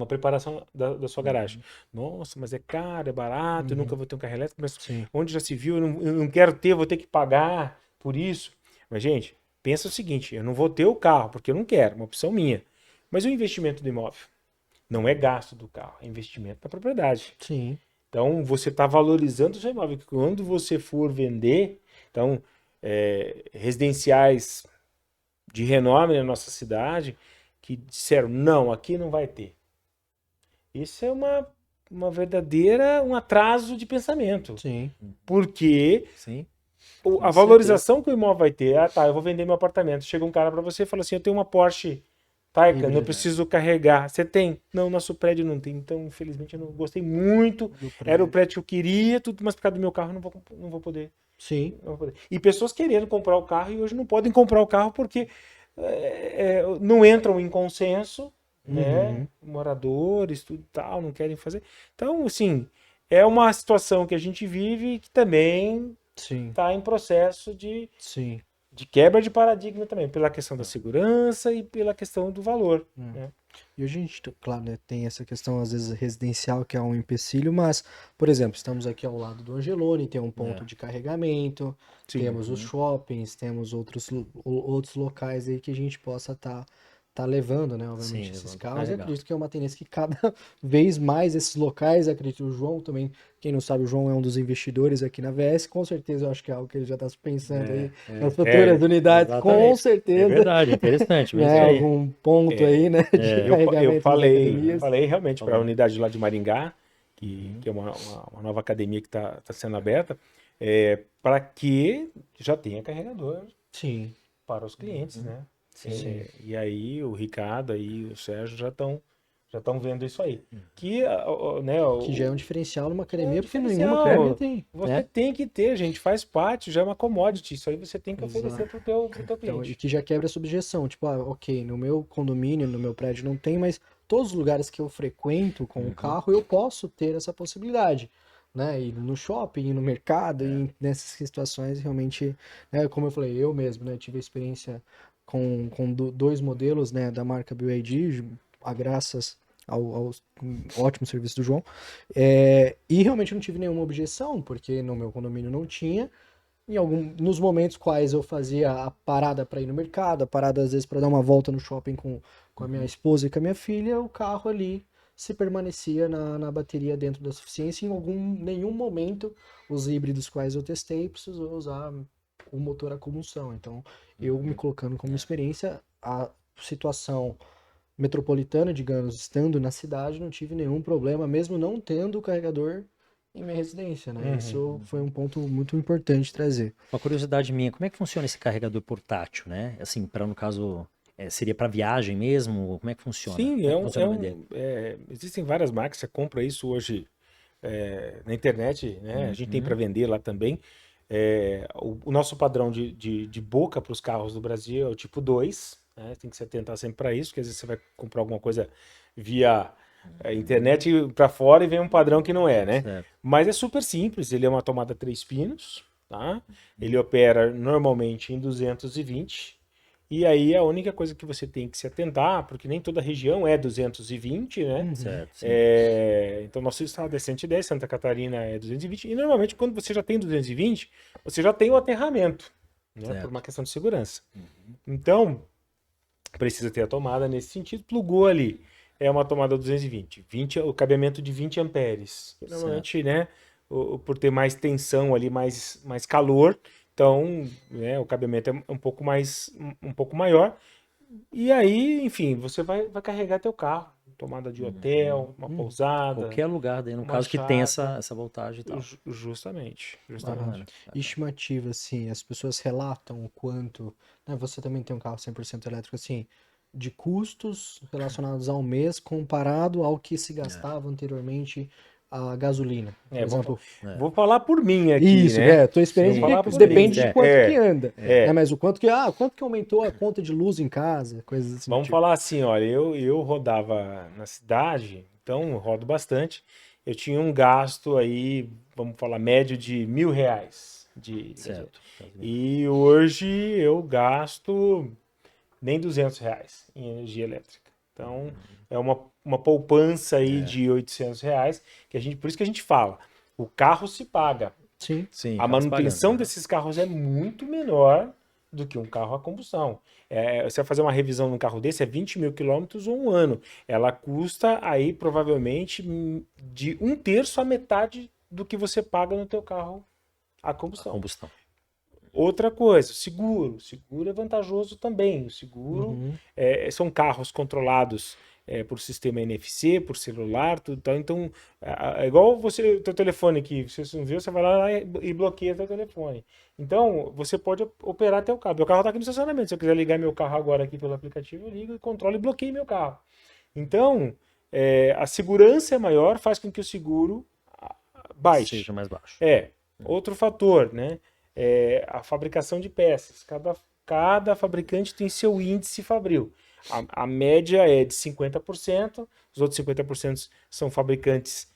preparação da sua garagem. Nossa, mas é caro, é barato, eu nunca vou ter um carro elétrico, mas Sim. onde já se viu, eu não quero ter, vou ter que pagar por isso. Mas, gente, pensa o seguinte, eu não vou ter o carro, porque eu não quero, uma opção minha. Mas o investimento do imóvel não é gasto do carro, é investimento na propriedade. Sim. Então, você está valorizando o seu imóvel. Quando você for vender, então, residenciais de renome na nossa cidade, que disseram, não, aqui não vai ter. Isso é uma verdadeira, um atraso de pensamento. Sim. Porque Sim. a valorização que o imóvel vai ter, tá, eu vou vender meu apartamento. Chega um cara para você e fala assim, eu tenho uma Porsche Taycan, Híbrida. eu preciso carregar. Você tem? Não, nosso prédio não tem. Então, infelizmente, eu não gostei muito. Do prédio. Era o prédio que eu queria, tudo, mas por causa do meu carro, eu não vou poder. Sim. Não vou poder. E pessoas querendo comprar o carro e hoje não podem comprar o carro porque não entram em consenso, né? Moradores, tudo tal, não querem fazer. Então, assim, é uma situação que a gente vive que também Sim. está em processo Sim. de quebra de paradigma também, pela questão da segurança e pela questão do valor. Né? E hoje a gente, claro, né, tem essa questão, às vezes, residencial, que é um empecilho, mas, por exemplo, estamos aqui ao lado do Angelone, tem um ponto de carregamento, Sim. temos os shoppings, temos outros locais aí que a gente possa tá levando, né, obviamente, Sim, esses levando, carros. Eu carregar. acredito que é uma tendência que cada vez mais esses locais, acredito, o João também, quem não sabe, o João é um dos investidores aqui na VS, com certeza eu acho que é algo que ele já está pensando aí nas futuras unidades, com exatamente. É certeza, verdade, interessante. Mas né, isso aí. algum ponto aí, né, de Eu carregamento nas academias. falei realmente para a Falou. unidade lá de Maringá, que é uma nova academia que está sendo aberta, para que já tenha carregador Sim, para os clientes, né? Sim. E aí o Ricardo e o Sérgio já estão vendo isso aí. Que, né, que já é um diferencial numa academia, porque diferencial. nenhuma academia tem, Você né? tem que ter, gente, faz parte, já é uma commodity. Isso aí você tem que oferecer Exato. pro teu Então, cliente. e que já quebra a subjeção. Tipo, ok, no meu condomínio, no meu prédio não tem, mas todos os lugares que eu frequento com o carro, eu posso ter essa possibilidade. Né? Ir no shopping, ir no mercado, e nessas situações realmente, né, como eu falei, eu mesmo, né, tive a experiência com dois modelos, né, da marca BYD, a graças ao ótimo serviço do João, e realmente não tive nenhuma objeção, porque no meu condomínio não tinha. Nos momentos quais eu fazia a parada para ir no mercado, a parada às vezes para dar uma volta no shopping com a minha esposa e com a minha filha, o carro ali se permanecia na bateria dentro da suficiência. Nenhum momento os híbridos quais eu testei precisou usar o motor a combustão. Então, eu me colocando como experiência, a situação metropolitana, digamos, estando na cidade, não tive nenhum problema, mesmo não tendo o carregador em minha residência, né? Isso foi um ponto muito importante trazer. Uma curiosidade minha, como é que funciona esse carregador portátil, né? Assim, para no caso, seria para viagem mesmo? Como é que funciona? Sim, Como é que funciona a ideia? existem várias marcas, você compra isso hoje na internet, né? A gente tem para vender lá também. O nosso padrão de boca para os carros do Brasil é o tipo 2, né? Tem que se atentar sempre para isso, porque às vezes você vai comprar alguma coisa via internet para fora e vem um padrão que não é, né? Certo. Mas é super simples, ele é uma tomada 3 pinos, tá? Ele opera normalmente em 220. E aí a única coisa que você tem que se atentar, porque nem toda região é 220, né? Certo, sim. Então nosso estado é 110, Santa Catarina é 220. E normalmente quando você já tem 220, você já tem o aterramento, né? Certo. Por uma questão de segurança. Então, precisa ter a tomada nesse sentido. Plugou ali. É uma tomada 220. O cabeamento de 20 amperes. E normalmente, né? Por ter mais tensão ali, mais calor. Então, né, o cabeamento é um pouco maior. E aí, enfim, você vai carregar teu carro. Tomada de hotel, uma pousada, Qualquer lugar, daí, no uma caso que tem chácara. essa voltagem e tal. Justamente. Bacana. Estimativa, assim, as pessoas relatam o quanto, né, você também tem um carro 100% elétrico, assim, de custos relacionados ao mês comparado ao que se gastava anteriormente a gasolina, por exemplo. Vou falar por mim aqui, Isso, né? tua experiência Vou falar por depende mim. de quanto que anda, É. né, mas o quanto que aumentou a conta de luz em casa, coisas assim. Vamos falar assim, olha, eu rodava na cidade, então eu rodo bastante. Eu tinha um gasto aí, vamos falar, médio de R$ 1.000 de Certo. E hoje eu gasto nem R$ 200 em energia elétrica. Então é uma poupança aí de R$ 800 por isso que a gente fala, o carro se paga. Sim. Sim, A acaba se manutenção pagando, né? desses carros é muito menor do que um carro a combustão. Você vai fazer uma revisão num carro desse, é 20 mil quilômetros ou um ano. Ela custa aí provavelmente de 1/3 a metade do que você paga no teu carro a combustão. Combustão. Outra coisa, seguro. Seguro é vantajoso também. O seguro são carros controlados por sistema NFC, por celular, tudo tal. Então, é igual o teu telefone aqui. Se você não viu, você vai lá e bloqueia teu telefone. Então, você pode operar teu carro. Meu carro está aqui no estacionamento. Se eu quiser ligar meu carro agora aqui pelo aplicativo, eu ligo, controlo e bloqueio meu carro. Então, a segurança é maior, faz com que o seguro baixe. Seja mais baixo. Outro fator, né? A fabricação de peças. Cada fabricante tem seu índice fabril. A média é de 50%, os outros 50% são fabricantes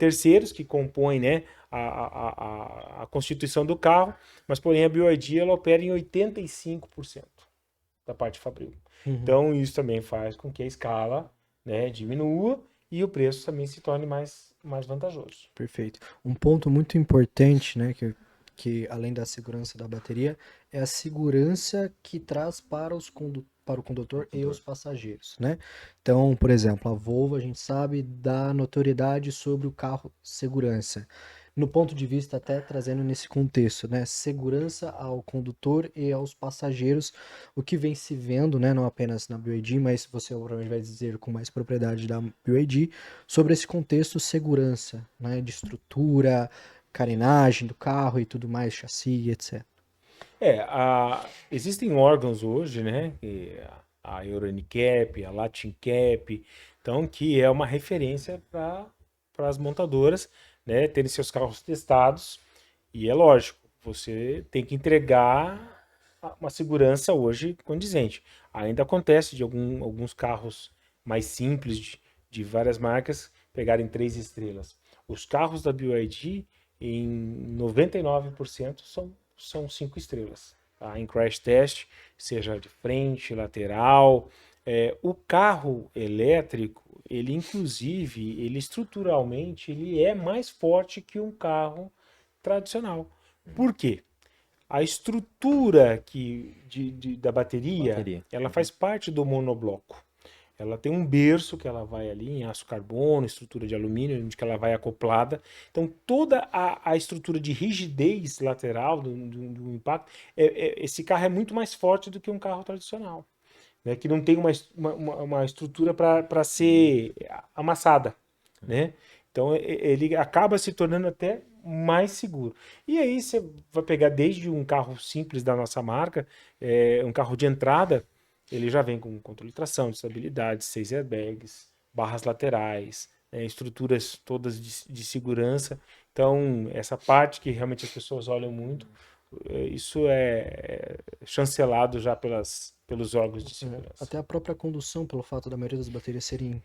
terceiros que compõem, né, a constituição do carro, mas porém a BYD ela opera em 85% da parte fabril. Então isso também faz com que a escala, né, diminua e o preço também se torne mais vantajoso. Perfeito. Um ponto muito importante, né, que além da segurança da bateria, é a segurança que traz para o condutor e os passageiros, né? Então, por exemplo, a Volvo, a gente sabe da notoriedade sobre o carro segurança. No ponto de vista, até trazendo nesse contexto, né? Segurança ao condutor e aos passageiros, o que vem se vendo, né? Não apenas na BYD, mas você provavelmente vai dizer com mais propriedade da BYD, sobre esse contexto segurança, né? De estrutura, carenagem do carro e tudo mais, chassi, etc. Existem órgãos hoje, né? A Euro NCAP, a Latin CAP, então que é uma referência para as montadoras, né, terem seus carros testados. E é lógico, você tem que entregar uma segurança hoje condizente. Ainda acontece de alguns carros mais simples de várias marcas pegarem 3 estrelas. Os carros da BYD, em 99% são 5 estrelas, tá? Em crash test, seja de frente, lateral. O carro elétrico, ele inclusive, ele estruturalmente, ele é mais forte que um carro tradicional. Por quê? A estrutura da bateria, ela faz parte do monobloco. Ela tem um berço que ela vai ali em aço carbono, estrutura de alumínio, onde que ela vai acoplada. Então, toda a estrutura de rigidez lateral do impacto, esse carro é muito mais forte do que um carro tradicional, né? Que não tem uma estrutura para ser amassada, né? Então, ele acaba se tornando até mais seguro. E aí você vai pegar desde um carro simples da nossa marca, um carro de entrada, ele já vem com controle de tração, de estabilidade, 6 airbags, barras laterais, né, estruturas todas de segurança. Então, essa parte que realmente as pessoas olham muito, isso é chancelado já pelos órgãos de segurança. Até a própria condução, pelo fato da maioria das baterias serem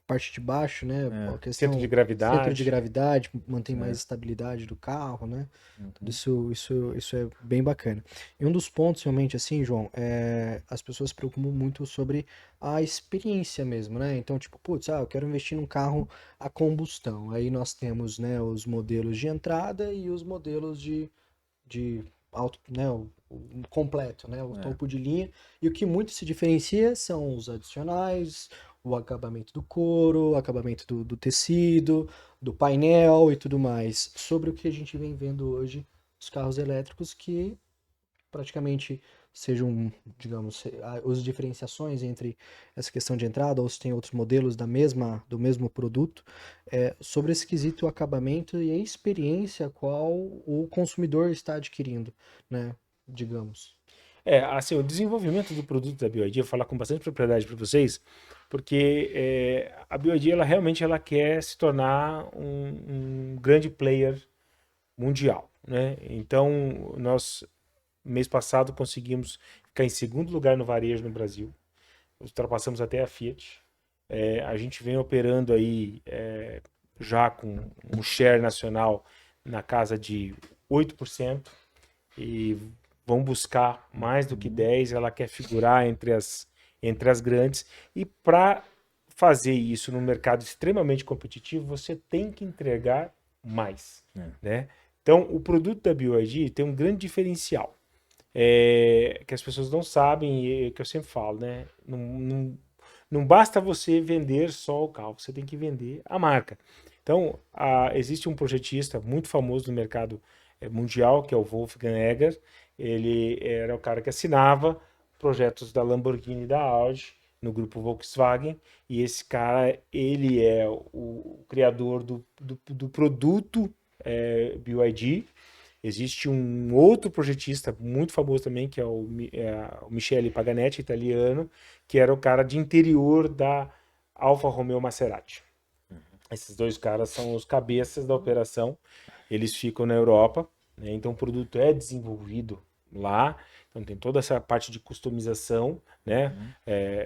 parte de baixo, né? A questão Centro de centro de gravidade. gravidade mantém mais estabilidade do carro, né? Tudo isso é bem bacana. E um dos pontos realmente assim, João, as pessoas se preocupam muito sobre a experiência mesmo, né? Então, tipo, putz, eu quero investir num carro a combustão. Aí nós temos, né, os modelos de entrada e os modelos de alto, né, o completo, né, o topo de linha. E o que muito se diferencia são os adicionais, o acabamento do couro, o acabamento do tecido, do painel e tudo mais. Sobre o que a gente vem vendo hoje, os carros elétricos que praticamente sejam, digamos, as diferenciações entre essa questão de entrada ou se tem outros modelos do mesmo produto, sobre esse quesito acabamento e a experiência qual o consumidor está adquirindo, né, digamos. Assim, o desenvolvimento do produto da BYD, eu vou falar com bastante propriedade para vocês, porque a BYD, ela realmente quer se tornar um grande player mundial, né? Então, nós, mês passado, conseguimos ficar em segundo lugar no varejo no Brasil, ultrapassamos até a Fiat. A gente vem operando aí já com um share nacional na casa de 8%, e vão buscar mais do que 10%, ela quer figurar entre as grandes, e para fazer isso num mercado extremamente competitivo, você tem que entregar mais, né? Então, o produto da BYD tem um grande diferencial, que as pessoas não sabem, e que eu sempre falo, né? Não basta você vender só o carro, você tem que vender a marca. Então, existe um projetista muito famoso no mercado mundial, que é o Wolfgang Egger. Ele era o cara que assinava projetos da Lamborghini e da Audi no grupo Volkswagen, e esse cara, ele é o criador do produto BYD. Existe um outro projetista muito famoso também, que é o Michele Paganetti, italiano, que era o cara de interior da Alfa Romeo Maserati. Esses dois caras são os cabeças da operação, eles ficam na Europa, né? Então o produto é desenvolvido lá, então tem toda essa parte de customização, né?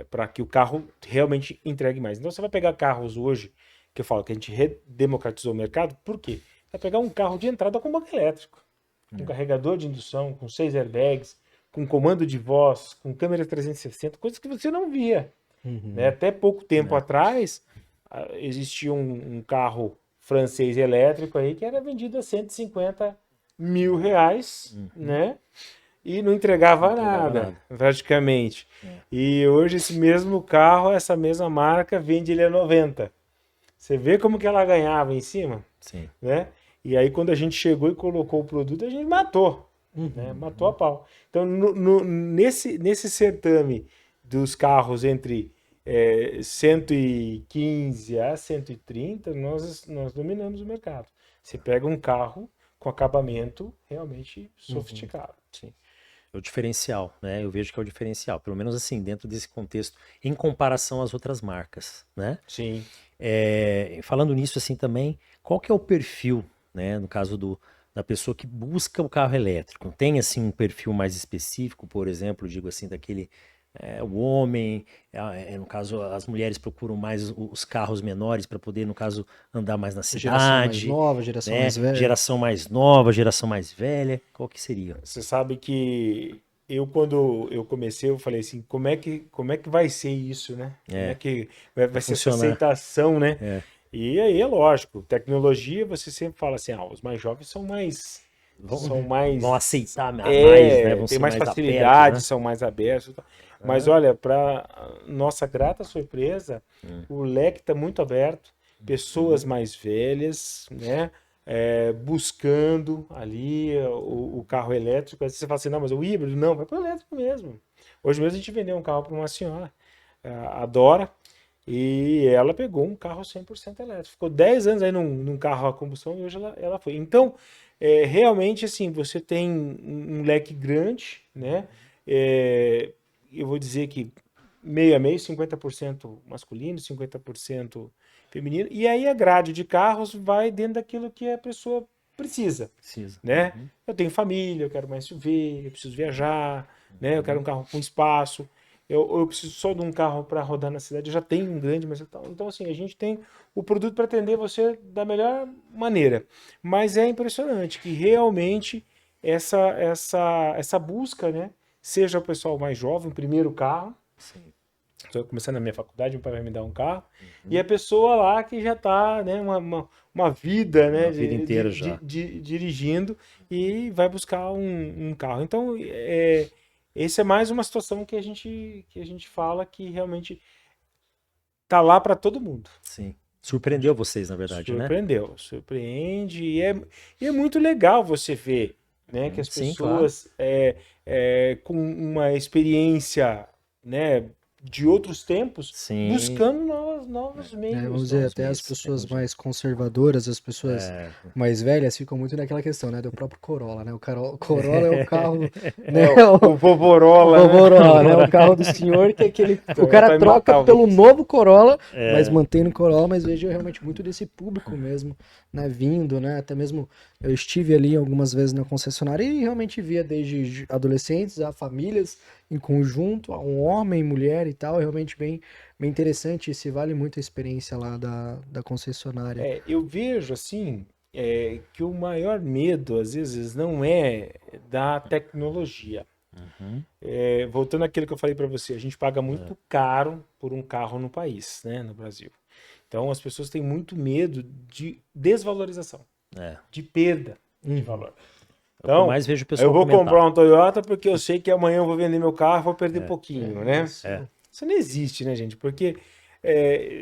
Para que o carro realmente entregue mais. Então você vai pegar carros hoje, que eu falo que a gente democratizou o mercado, por quê? Vai pegar um carro de entrada com banco elétrico, com carregador de indução, com 6 airbags, com comando de voz, com câmera 360, coisas que você não via, né? Até pouco tempo atrás, existia um carro francês elétrico aí que era vendido a 150 mil reais, né? E não entregava nada, praticamente. E hoje esse mesmo carro, essa mesma marca, vende ele a 90. Você vê como que ela ganhava em cima? Sim. Né? E aí quando a gente chegou e colocou o produto, a gente matou, né? Matou a pau. Então nesse certame dos carros entre 115 a 130, nós dominamos o mercado. Você pega um carro com acabamento realmente sofisticado. Sim. É o diferencial, né? Eu vejo que é o diferencial, pelo menos assim, dentro desse contexto, em comparação às outras marcas, né? Sim. Falando nisso assim também, qual que é o perfil, né, no caso da pessoa que busca o carro elétrico? Tem assim um perfil mais específico, por exemplo, digo assim, daquele o homem, no caso as mulheres procuram mais os carros menores para poder, no caso, andar mais na Geração mais cidade, nova, geração né? mais velha. Geração mais nova, geração mais velha, qual que seria? Você sabe que quando eu comecei, eu falei assim, como é que vai ser isso, né? Como é que vai ser essa funcionar. aceitação, né? E aí é lógico, tecnologia, você sempre fala assim, os mais jovens são mais Vão aceitar mais, né? Vão tem ser mais mais facilidade, abertos, né? são mais abertos. Mas olha, para nossa grata surpresa, o leque está muito aberto, pessoas mais velhas, né? Buscando ali o carro elétrico. Aí você fala assim, não, mas o híbrido? Não, vai para o elétrico mesmo. Hoje mesmo a gente vendeu um carro para uma senhora, a Dora, e ela pegou um carro 100% elétrico. Ficou 10 anos aí num carro a combustão e hoje ela foi. Então, realmente, assim, você tem um leque grande, né? eu vou dizer que meio a meio, 50% masculino, 50% feminino, e aí a grade de carros vai dentro daquilo que a pessoa precisa, Precisa. né? Eu tenho família, eu quero mais SUV, eu preciso viajar, né? Eu quero um carro com espaço, eu preciso só de um carro para rodar na cidade, eu já tenho um grande, mas então assim, a gente tem o produto para atender você da melhor maneira. Mas é impressionante que realmente essa busca, né? Seja o pessoal mais jovem, primeiro carro, Sim. estou começando na minha faculdade, meu pai vai me dar um carro, e a pessoa lá que já está, né, uma vida, né, Uma vida inteira já. dirigindo e vai buscar um carro. Então, esse é mais uma situação que a gente fala que realmente tá lá para todo mundo. Sim. Surpreendeu vocês, na verdade, né? Surpreendeu, surpreende, e é muito legal você ver, né, que as Sim, claro. pessoas com uma experiência, né, de outros tempos, Sim. buscando novos meios, Vamos dizer, novos até as meios. pessoas mais conservadoras, as pessoas É. mais velhas ficam muito naquela questão, né, do próprio Corolla, né? O Corolla é o carro, né? O Vovorola, O né? Vovorola, né? O carro do senhor que é aquele, o cara vai troca matar o pelo Vinícius. novo Corolla, É. mas mantém no Corolla, mas vejo realmente muito desse público mesmo, né, vindo, né? Até mesmo eu estive ali algumas vezes na concessionária e realmente via desde adolescentes a famílias em conjunto, a um homem, mulher e tal, é realmente bem interessante e se vale muito a experiência lá da concessionária. Eu vejo assim que o maior medo, às vezes, não é da tecnologia. Uhum. Voltando àquilo que eu falei para você, a gente paga muito caro por um carro no país, né, no Brasil. Então as pessoas têm muito medo de desvalorização, É. de perda de valor. É o que eu Então, mais vejo o eu pessoal vou comentar. comprar um Toyota porque eu sei que amanhã eu vou vender meu carro, vou perder pouquinho, né? É. Isso não existe, né, gente? Porque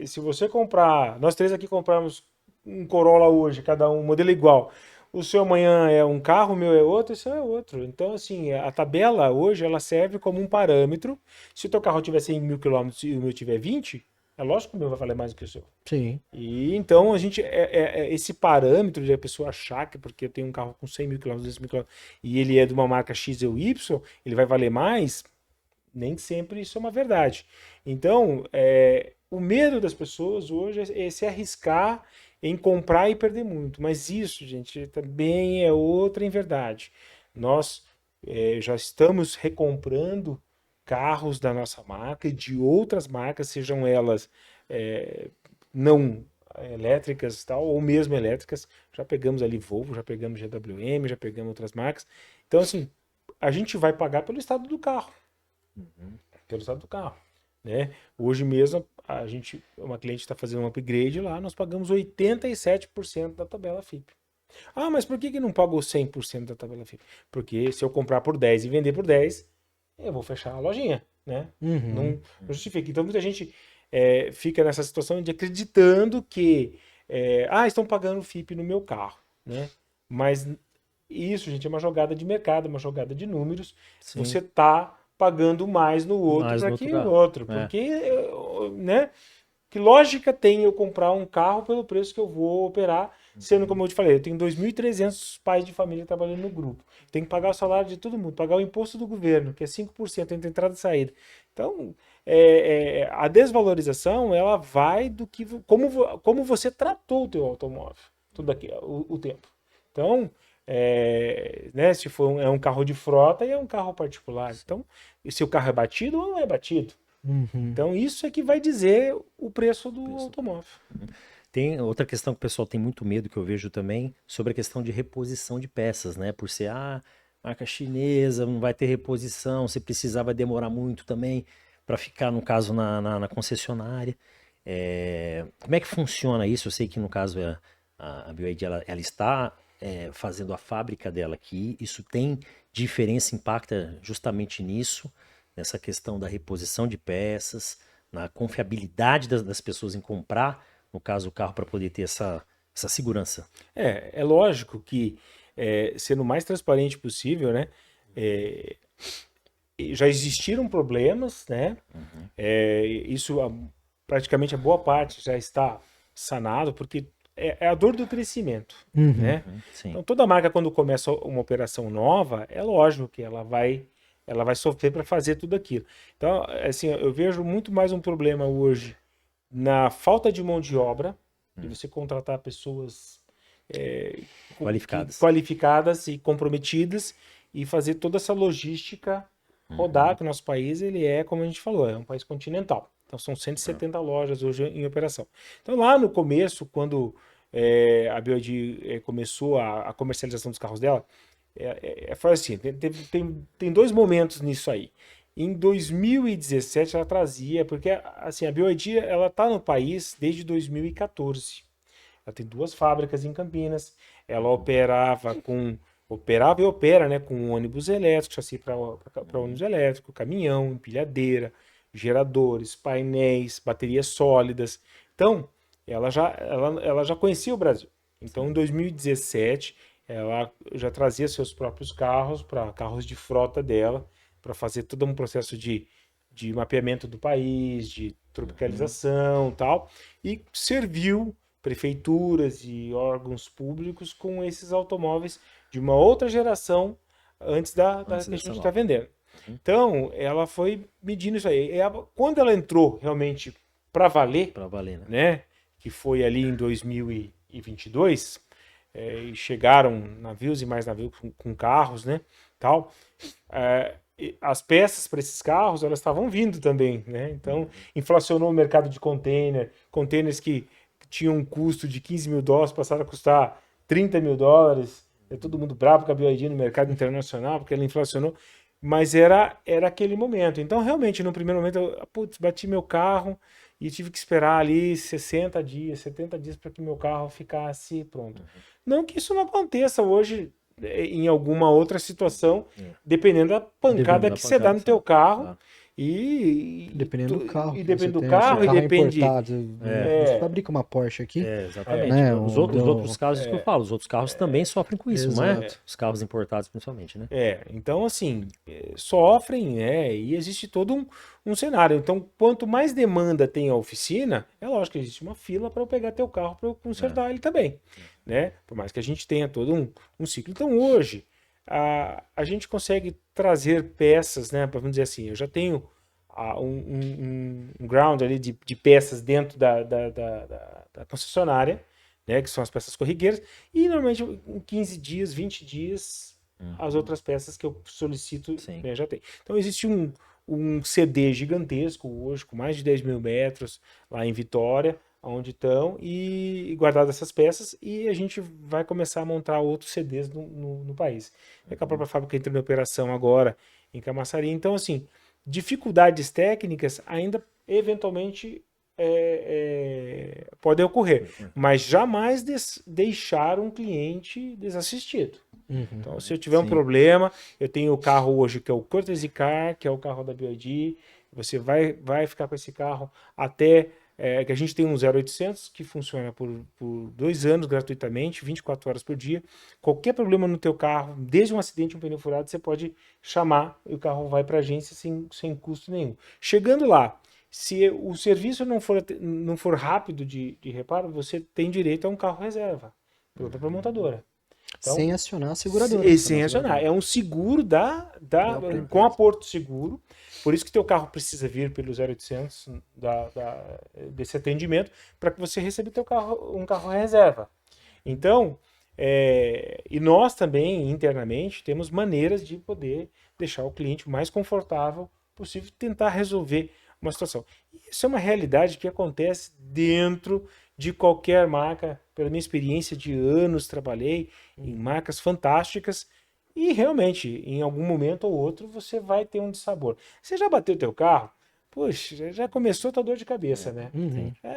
se você comprar, nós três aqui compramos um Corolla hoje, cada um modelo igual. O seu amanhã é um carro, o meu é outro, o seu é outro. Então, assim, a tabela hoje ela serve como um parâmetro. Se o teu carro tiver 100 mil quilômetros e o meu tiver 20, é lógico que o meu vai valer mais do que o seu. Sim. E então a gente esse parâmetro de a pessoa achar que porque eu tenho um carro com 100 mil quilômetros, 200 mil quilômetros e ele é de uma marca X ou Y, ele vai valer mais, nem sempre isso é uma verdade. Então, o medo das pessoas hoje é se arriscar em comprar e perder muito. Mas isso, gente, também é outra inverdade. Nós já estamos recomprando carros da nossa marca e de outras marcas, sejam elas não elétricas tal, ou mesmo elétricas. Já pegamos ali Volvo, já pegamos GWM, já pegamos outras marcas. Então, assim, a gente vai pagar pelo estado do carro. Pelo estado do carro, né? Hoje mesmo, uma cliente está fazendo um upgrade lá, nós pagamos 87% da tabela FIP. Ah, mas por que não pagou 100% da tabela FIP? Porque se eu comprar por 10 e vender por 10, eu vou fechar a lojinha, né? Não justifica. Então muita gente fica nessa situação de acreditando que estão pagando FIP no meu carro, né? Mas isso, gente, é uma jogada de mercado, uma jogada de números. Sim. Você está pagando mais no outro Mais no para outro que carro. o outro. Porque, né? Que lógica tem eu comprar um carro pelo preço que eu vou operar, sendo como eu te falei, eu tenho 2.300 pais de família trabalhando no grupo. Tem que pagar o salário de todo mundo, pagar o imposto do governo, que é 5% entre entrada e saída. Então, a desvalorização, ela vai do que como você tratou o teu automóvel, tudo aqui, o tempo. Então, né, se for um carro de frota e é um carro particular. Então, se o carro é batido ou não é batido. Então, isso é que vai dizer o preço do automóvel. Tem outra questão que o pessoal tem muito medo, que eu vejo também, sobre a questão de reposição de peças, né? Por ser, marca chinesa, não vai ter reposição, se precisar vai demorar muito também para ficar, no caso, na concessionária. Como é que funciona isso? Eu sei que, no caso, a BYD, ela está fazendo a fábrica dela aqui, isso tem diferença, impacta justamente nisso, nessa questão da reposição de peças, na confiabilidade das pessoas em comprar, no caso, o carro, para poder ter essa segurança. É lógico que, sendo o mais transparente possível, né? Já existiram problemas, né? Isso, praticamente a boa parte já está sanado, porque é a dor do crescimento, né? Sim. Então, toda marca, quando começa uma operação nova, é lógico que ela vai ela vai sofrer para fazer tudo aquilo. Então, assim, eu vejo muito mais um problema hoje na falta de mão de obra, de você contratar pessoas qualificadas e comprometidas e fazer toda essa logística rodar, que o nosso país, ele é, como a gente falou, é um país continental. Então, são 170 lojas hoje em operação. Então, lá no começo, quando a BYD começou a comercialização dos carros dela, foi assim, tem dois momentos nisso aí. Em 2017 ela trazia, porque assim, a BYD ela está no país desde 2014. Ela tem 2 fábricas em Campinas. Ela operava e opera, né, com ônibus elétrico, chassi para ônibus elétrico, caminhão, empilhadeira, geradores, painéis, baterias sólidas. Então, ela já conhecia o Brasil. Então, em 2017, ela já trazia seus próprios carros para carros de frota dela, para fazer todo um processo de mapeamento do país, de tropicalização e tal, e serviu prefeituras e órgãos públicos com esses automóveis de uma outra geração antes da que a gente está vendendo. Então, ela foi medindo isso aí. Quando ela entrou realmente para valer, né, que foi ali em 2022, e chegaram navios e mais navios com carros, né, tal, as peças para esses carros, elas estavam vindo também, né, então inflacionou o mercado de containers que tinham um custo de $15 mil, passaram a custar $30 mil, todo mundo bravo com a BYD no mercado internacional, porque ela inflacionou, mas era aquele momento. Então, realmente, no primeiro momento, eu bati meu carro e tive que esperar ali 60 dias, 70 dias para que meu carro ficasse pronto. Não que isso não aconteça hoje em alguma outra situação, dependendo da pancada que você dá no teu carro. E dependendo do carro. E depende do tem, carro, se o e depende. Você fabrica uma Porsche aqui. Exatamente. Né, os outros carros que eu falo, os outros carros também sofrem com isso, não é? Os carros importados, principalmente, né? Então, assim, sofrem, e existe todo um cenário. Então, quanto mais demanda tem a oficina, é lógico que existe uma fila para eu pegar teu carro para eu consertar ele também, né? Por mais que a gente tenha todo um ciclo. Então, hoje, a gente consegue trazer peças, né? Vamos dizer assim, eu já tenho um ground ali de peças dentro da concessionária, né? Que são as peças corriqueiras, e normalmente em 15 dias, 20 dias, as outras peças que eu solicito, né, já tem. Então existe um CD gigantesco hoje, com mais de 10 mil metros, lá em Vitória, onde estão, e guardado essas peças, e a gente vai começar a montar outros CDs no país. É que a própria fábrica entra em operação agora em Camaçari. Então, assim, dificuldades técnicas ainda eventualmente podem ocorrer, mas jamais deixar um cliente desassistido. Então, se eu tiver um problema, eu tenho o carro hoje que é o Courtesy Car, que é o carro da BYD, você vai ficar com esse carro até que a gente tem um 0800 que funciona por 2 anos gratuitamente, 24 horas por dia. Qualquer problema no teu carro, desde um acidente, um pneu furado, você pode chamar e o carro vai para a agência sem custo nenhum. Chegando lá, se o serviço não for rápido de reparo, você tem direito a um carro reserva pela própria montadora. Então, sem acionar a seguradora. Sem acionar. É um seguro com a Porto Seguro. Por isso que teu carro precisa vir pelo 0800 desse atendimento para que você receba um carro reserva. Então, e nós também, internamente, temos maneiras de poder deixar o cliente o mais confortável possível, tentar resolver uma situação. Isso é uma realidade que acontece dentro de qualquer marca. Pela minha experiência de anos, trabalhei em marcas fantásticas e realmente, em algum momento ou outro, você vai ter um dissabor. Você já bateu o teu carro? Poxa, já começou a tua dor de cabeça, né?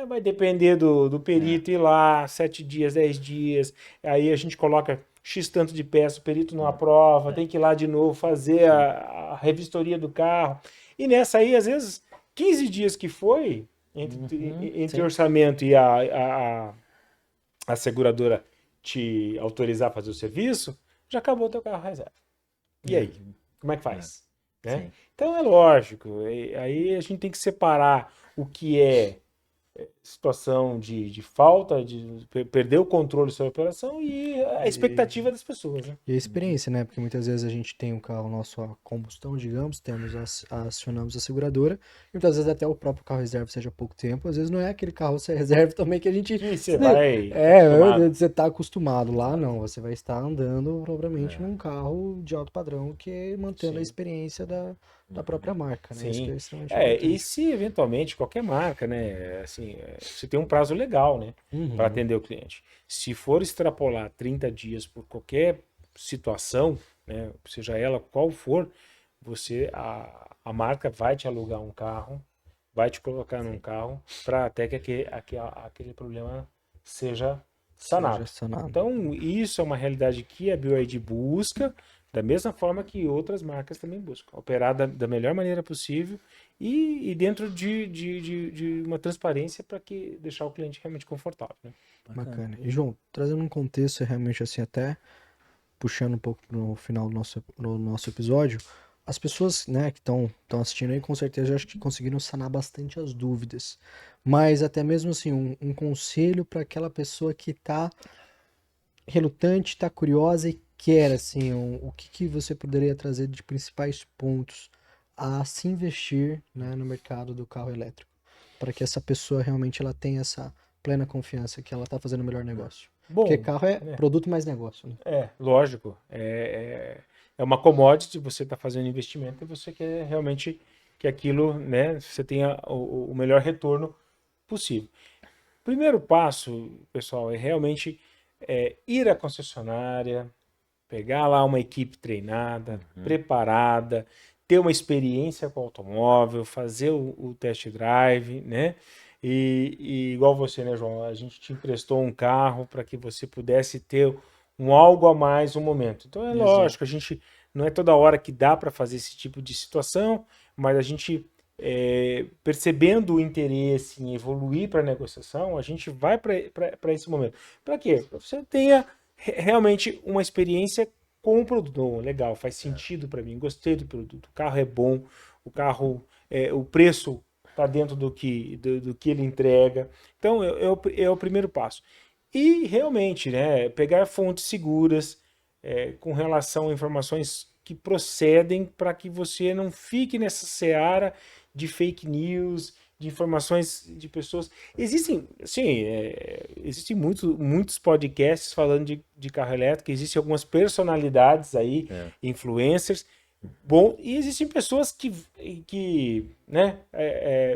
Vai depender do perito ir lá, 7 dias, 10 dias, aí a gente coloca X tanto de peça, o perito não aprova, tem que ir lá de novo fazer a revistoria do carro. E nessa aí, às vezes, 15 dias que foi, entre orçamento e a seguradora te autorizar a fazer o serviço, já acabou o teu carro reserva. E aí? Como é que faz? Né? Então é lógico, aí a gente tem que separar o que é situação de falta, de perder o controle sobre a operação e a expectativa das pessoas, né? E a experiência, né? Porque muitas vezes a gente tem um carro nosso a combustão, digamos, acionamos a seguradora, e muitas vezes até o próprio carro reserva seja pouco tempo, às vezes não é aquele carro reserva também que a gente... E você vai É, acostumado. você tá acostumado. Lá não, você vai estar andando propriamente num carro de alto padrão que mantendo a Sim. experiência da própria marca, né? Isso que Sim. é extremamente E importante. se eventualmente qualquer marca, né, assim, você tem um prazo legal, né, para Uhum. atender o cliente. Se for extrapolar 30 dias por qualquer situação, né, seja ela qual for, a marca vai te alugar um carro, vai te colocar num carro para até que aquele problema seja Seja sanado. sanado. Então, isso é uma realidade que a BYD busca, da mesma forma que outras marcas também buscam. Operar da melhor maneira possível e dentro de uma transparência para que deixar o cliente realmente confortável, né? Bacana. E João, trazendo um contexto realmente assim, até puxando um pouco no final do nosso episódio, as pessoas, né, que estão assistindo aí, com certeza acho que conseguiram sanar bastante as dúvidas. Mas até mesmo assim, um conselho para aquela pessoa que está relutante, está curiosa e quer, assim, o que que você poderia trazer de principais pontos a se investir, né, no mercado do carro elétrico, para que essa pessoa realmente ela tenha essa plena confiança que ela está fazendo o melhor negócio. Porque Bom, carro é né? produto mais negócio, né? Lógico. É uma commodity, você está fazendo investimento e você quer realmente que aquilo, né, você tenha o melhor retorno possível. Primeiro passo, pessoal, é realmente ir à concessionária, pegar lá uma equipe treinada, preparada, ter uma experiência com o automóvel, fazer o test drive, né? E igual você, né, João? A gente te emprestou um carro para que você pudesse ter um algo a mais um momento. Então é Exato. lógico, a gente não é toda hora que dá para fazer esse tipo de situação, mas a gente percebendo o interesse em evoluir para a negociação, a gente vai para esse momento. Para quê? Para você tenha realmente uma experiência com o produto. Oh, legal, faz sentido para mim, gostei do produto, o carro é bom, o carro, o preço está dentro do que ele entrega. Então, é o primeiro passo. E realmente, né, pegar fontes seguras com relação a informações que procedem para que você não fique nessa seara de fake news, de informações de pessoas. Existem muitos podcasts falando de carro elétrico, existem algumas personalidades aí, influencers. Bom, e existem pessoas que né,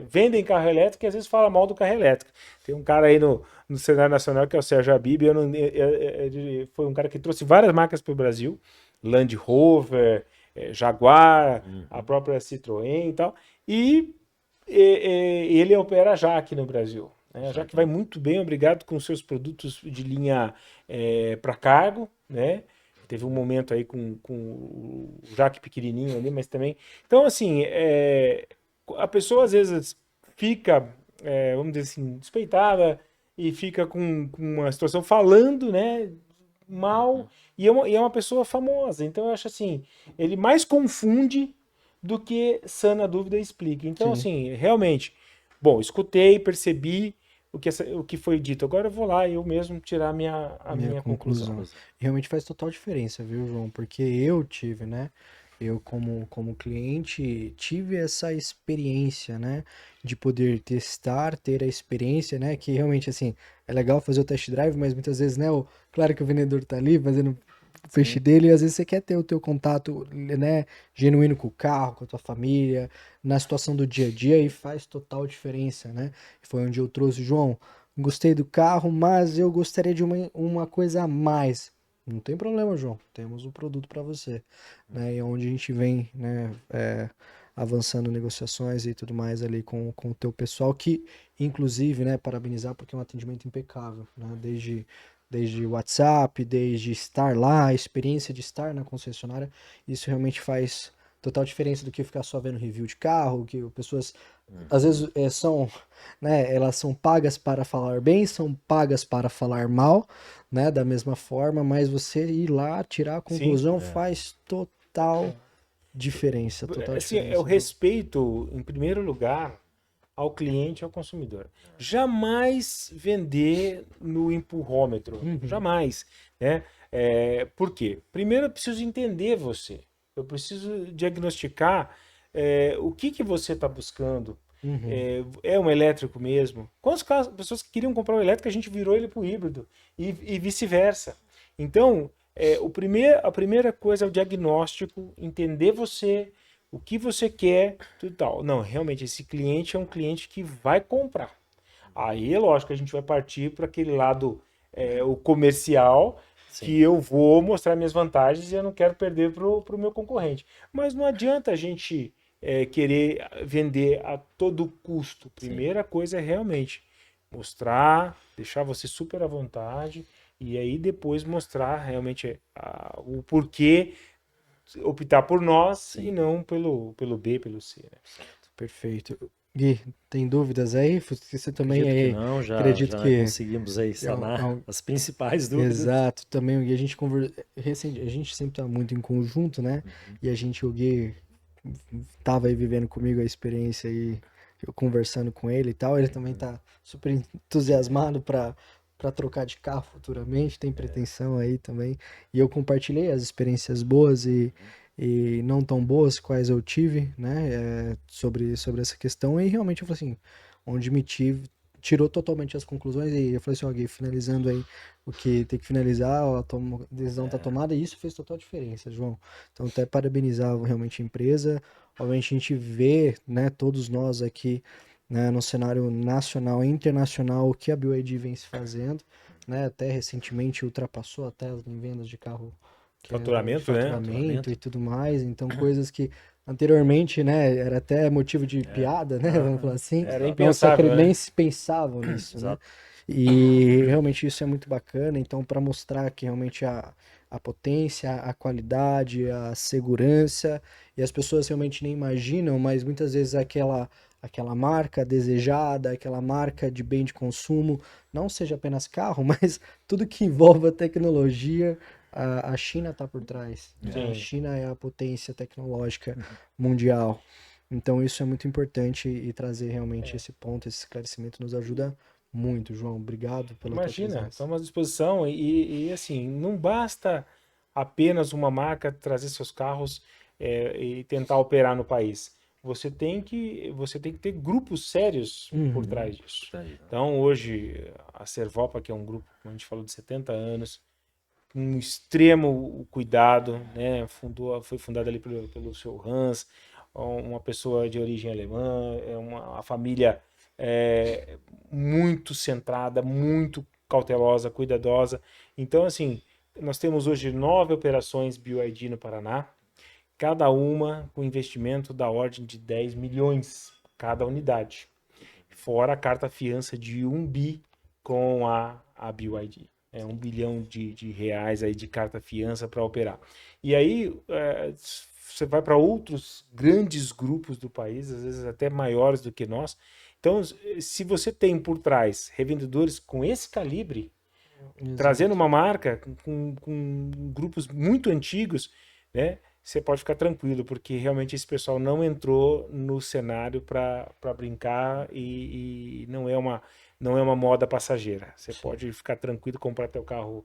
vendem carro elétrico e às vezes falam mal do carro elétrico. Tem um cara aí no cenário nacional que é o Sérgio Habib, ele foi um cara que trouxe várias marcas para o Brasil, Land Rover, Jaguar, a própria Citroën e tal, e ele opera a Jaque no Brasil. Né? A Jaque vai muito bem, obrigado, com seus produtos de linha para cargo, né? Teve um momento aí com o Jaque pequenininho ali, mas também... Então, assim, a pessoa às vezes fica, vamos dizer assim, despeitada e fica com uma situação falando, né, mal, e é uma pessoa famosa. Então, eu acho assim, ele mais confunde do que sana dúvida explica. Então, Sim. assim, realmente, bom, escutei, percebi o que foi dito. Agora eu vou lá eu mesmo tirar a Minha minha conclusão. conclusão. Realmente faz total diferença, viu, João? Porque eu tive, né? Eu, como cliente, tive essa experiência, né? De poder testar, ter a experiência, né? Que realmente, assim, é legal fazer o test drive, mas muitas vezes, né? Claro que o vendedor tá ali fazendo o peixe Sim. dele, e às vezes você quer ter o teu contato, né? Genuíno com o carro, com a tua família, na situação do dia a dia, e faz total diferença, né? Foi onde eu trouxe, João. Gostei do carro, mas eu gostaria de uma coisa a mais. Não tem problema, João. Temos o produto para você, né? E é onde a gente vem, né, avançando negociações e tudo mais ali com o teu pessoal, que, inclusive, né, parabenizar porque é um atendimento impecável, né? Desde WhatsApp, desde estar lá, a experiência de estar na concessionária, isso realmente faz total diferença do que ficar só vendo review de carro, que pessoas às vezes são, né, elas são pagas para falar bem, são pagas para falar mal, né, da mesma forma, mas você ir lá tirar a Sim. conclusão faz total diferença, Assim, eu João. respeito, em primeiro lugar, ao cliente, ao consumidor. Jamais vender no empurrômetro, jamais, né? Por quê? Primeiro eu preciso entender você, eu preciso diagnosticar o que você está buscando. É um elétrico mesmo? Quantas pessoas que queriam comprar um elétrico, a gente virou ele para o híbrido e vice-versa. Então, a primeira coisa é o diagnóstico, entender você, o que você quer, tudo tal. Não, realmente, esse cliente é um cliente que vai comprar. Aí é lógico que a gente vai partir para aquele lado, o comercial, Sim. que eu vou mostrar minhas vantagens e eu não quero perder para o meu concorrente. Mas não adianta a gente querer vender a todo custo. Primeira coisa é realmente mostrar, deixar você super à vontade e aí depois mostrar realmente o porquê optar por nós e não pelo B, pelo C, né? Perfeito. Gui, tem dúvidas aí? Porque você também Acredito que aí, não, acredito já que conseguimos aí é um- é sanar um- as principais dúvidas. exato, também o Gui, a gente recente, a gente sempre tá muito em conjunto, né? E o Gui tava aí vivendo comigo a experiência aí, eu conversando com ele e tal, ele também tá super entusiasmado para trocar de carro futuramente, tem pretensão aí também. E eu compartilhei as experiências boas e não tão boas quais eu tive, né, sobre essa questão e realmente eu falei assim, onde me tirou totalmente as conclusões e eu falei assim, ó, Gui, finalizando aí o que tem que finalizar, a decisão tá tomada e isso fez total diferença, João. Então, até parabenizar realmente a empresa. Obviamente, a gente vê, né, todos nós aqui, né, no cenário nacional e internacional, o que a BYD vem se fazendo, né, até recentemente ultrapassou até em vendas de carro que é de Faturamento, né? faturamento e tudo mais. Então, coisas que anteriormente, né, era até motivo de piada, né, vamos falar assim. Era Não se impensável, nem né? se pensavam nisso, né? Exato. E realmente isso é muito bacana. Então, para mostrar que realmente a potência, a qualidade, a segurança, e as pessoas realmente nem imaginam, mas muitas vezes aquela marca desejada, aquela marca de bem de consumo, não seja apenas carro, mas tudo que envolva tecnologia, a China está por trás, né? A Sim. China é a potência tecnológica mundial. Então isso é muito importante e trazer realmente esse ponto, esse esclarecimento nos ajuda muito, João. Obrigado pela tua Imagina, presença. estamos à disposição assim, não basta apenas uma marca trazer seus carros e tentar operar no país. Você tem que ter grupos sérios por trás disso. Tá aí. Então, hoje, a Servopa, que é um grupo, como a gente falou, de 70 anos, com um extremo cuidado, né? Foi fundada ali pelo seu Hans, uma pessoa de origem alemã, uma família é, muito centrada, muito cautelosa, cuidadosa. Então, assim, nós temos hoje 9 operações BYD no Paraná, cada uma com investimento da ordem de 10 milhões cada unidade, fora a carta fiança de 1 bi com a BYD. 1 bilhão de reais aí de carta fiança para operar. E aí você vai para outros grandes grupos do país, às vezes até maiores do que nós. Então, se você tem por trás revendedores com esse calibre, trazendo uma marca com grupos muito antigos, né? Você pode ficar tranquilo, porque realmente esse pessoal não entrou no cenário para brincar e não é uma moda passageira. Você pode ficar tranquilo, comprar teu carro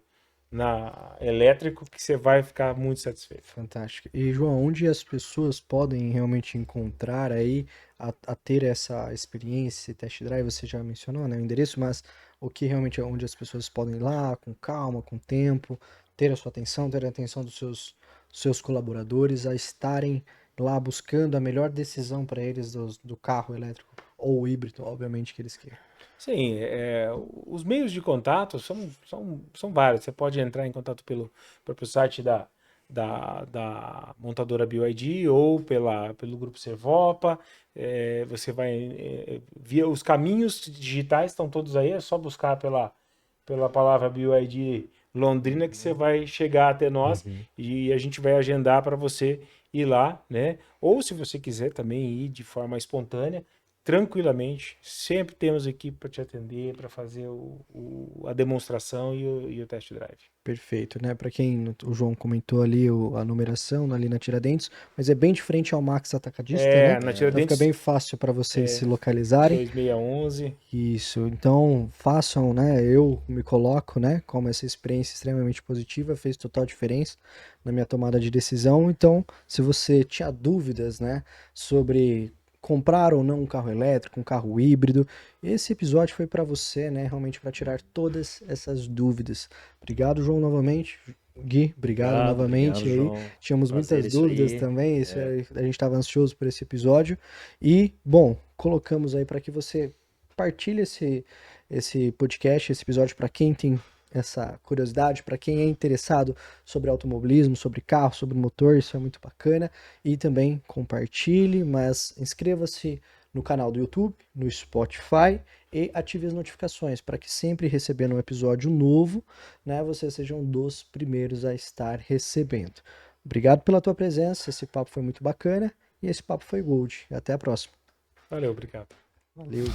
elétrico, que você vai ficar muito satisfeito. Fantástico. E, João, onde as pessoas podem realmente encontrar aí a ter essa experiência, esse test drive, você já mencionou, né, o endereço, mas o que realmente é onde as pessoas podem ir lá, com calma, com tempo, ter a sua atenção, ter a atenção dos seus colaboradores a estarem lá buscando a melhor decisão para eles do carro elétrico ou híbrido, obviamente que eles queiram. Sim, os meios de contato são vários. Você pode entrar em contato pelo próprio site da montadora BYD ou pelo grupo Servopa. Você vai via os caminhos digitais estão todos aí. É só buscar pela palavra BYD Londrina que você vai chegar até nós e a gente vai agendar para você ir lá, né? Ou se você quiser também ir de forma espontânea, tranquilamente. Sempre temos equipe para te atender, para fazer a demonstração e o test drive. Perfeito, né? Para quem o João comentou ali a numeração ali na Tiradentes, mas é bem diferente ao Max Atacadista, né? Na Então fica Tiradentes bem fácil para vocês se localizarem. 2611. Isso, então façam, né? Eu me coloco, né? Como essa experiência extremamente positiva fez total diferença na minha tomada de decisão. Então, se você tinha dúvidas, né, sobre comprar ou não um carro elétrico, um carro híbrido, esse episódio foi para você, né? Realmente para tirar todas essas dúvidas. Obrigado, João, novamente. Gui, obrigado novamente Obrigado, aí. João. Tínhamos Prazer muitas isso dúvidas aí. também, a gente estava ansioso por esse episódio. E, bom, colocamos aí para que você partilhe esse podcast, esse episódio para quem tem essa curiosidade, para quem é interessado sobre automobilismo, sobre carro, sobre motor, isso é muito bacana. E também compartilhe, mas inscreva-se no canal do YouTube, no Spotify e ative as notificações para que sempre recebendo um episódio novo, né, vocês sejam dos primeiros a estar recebendo. Obrigado pela tua presença, esse papo foi muito bacana e esse papo foi Gold. Até a próxima. Valeu, obrigado. Valeu.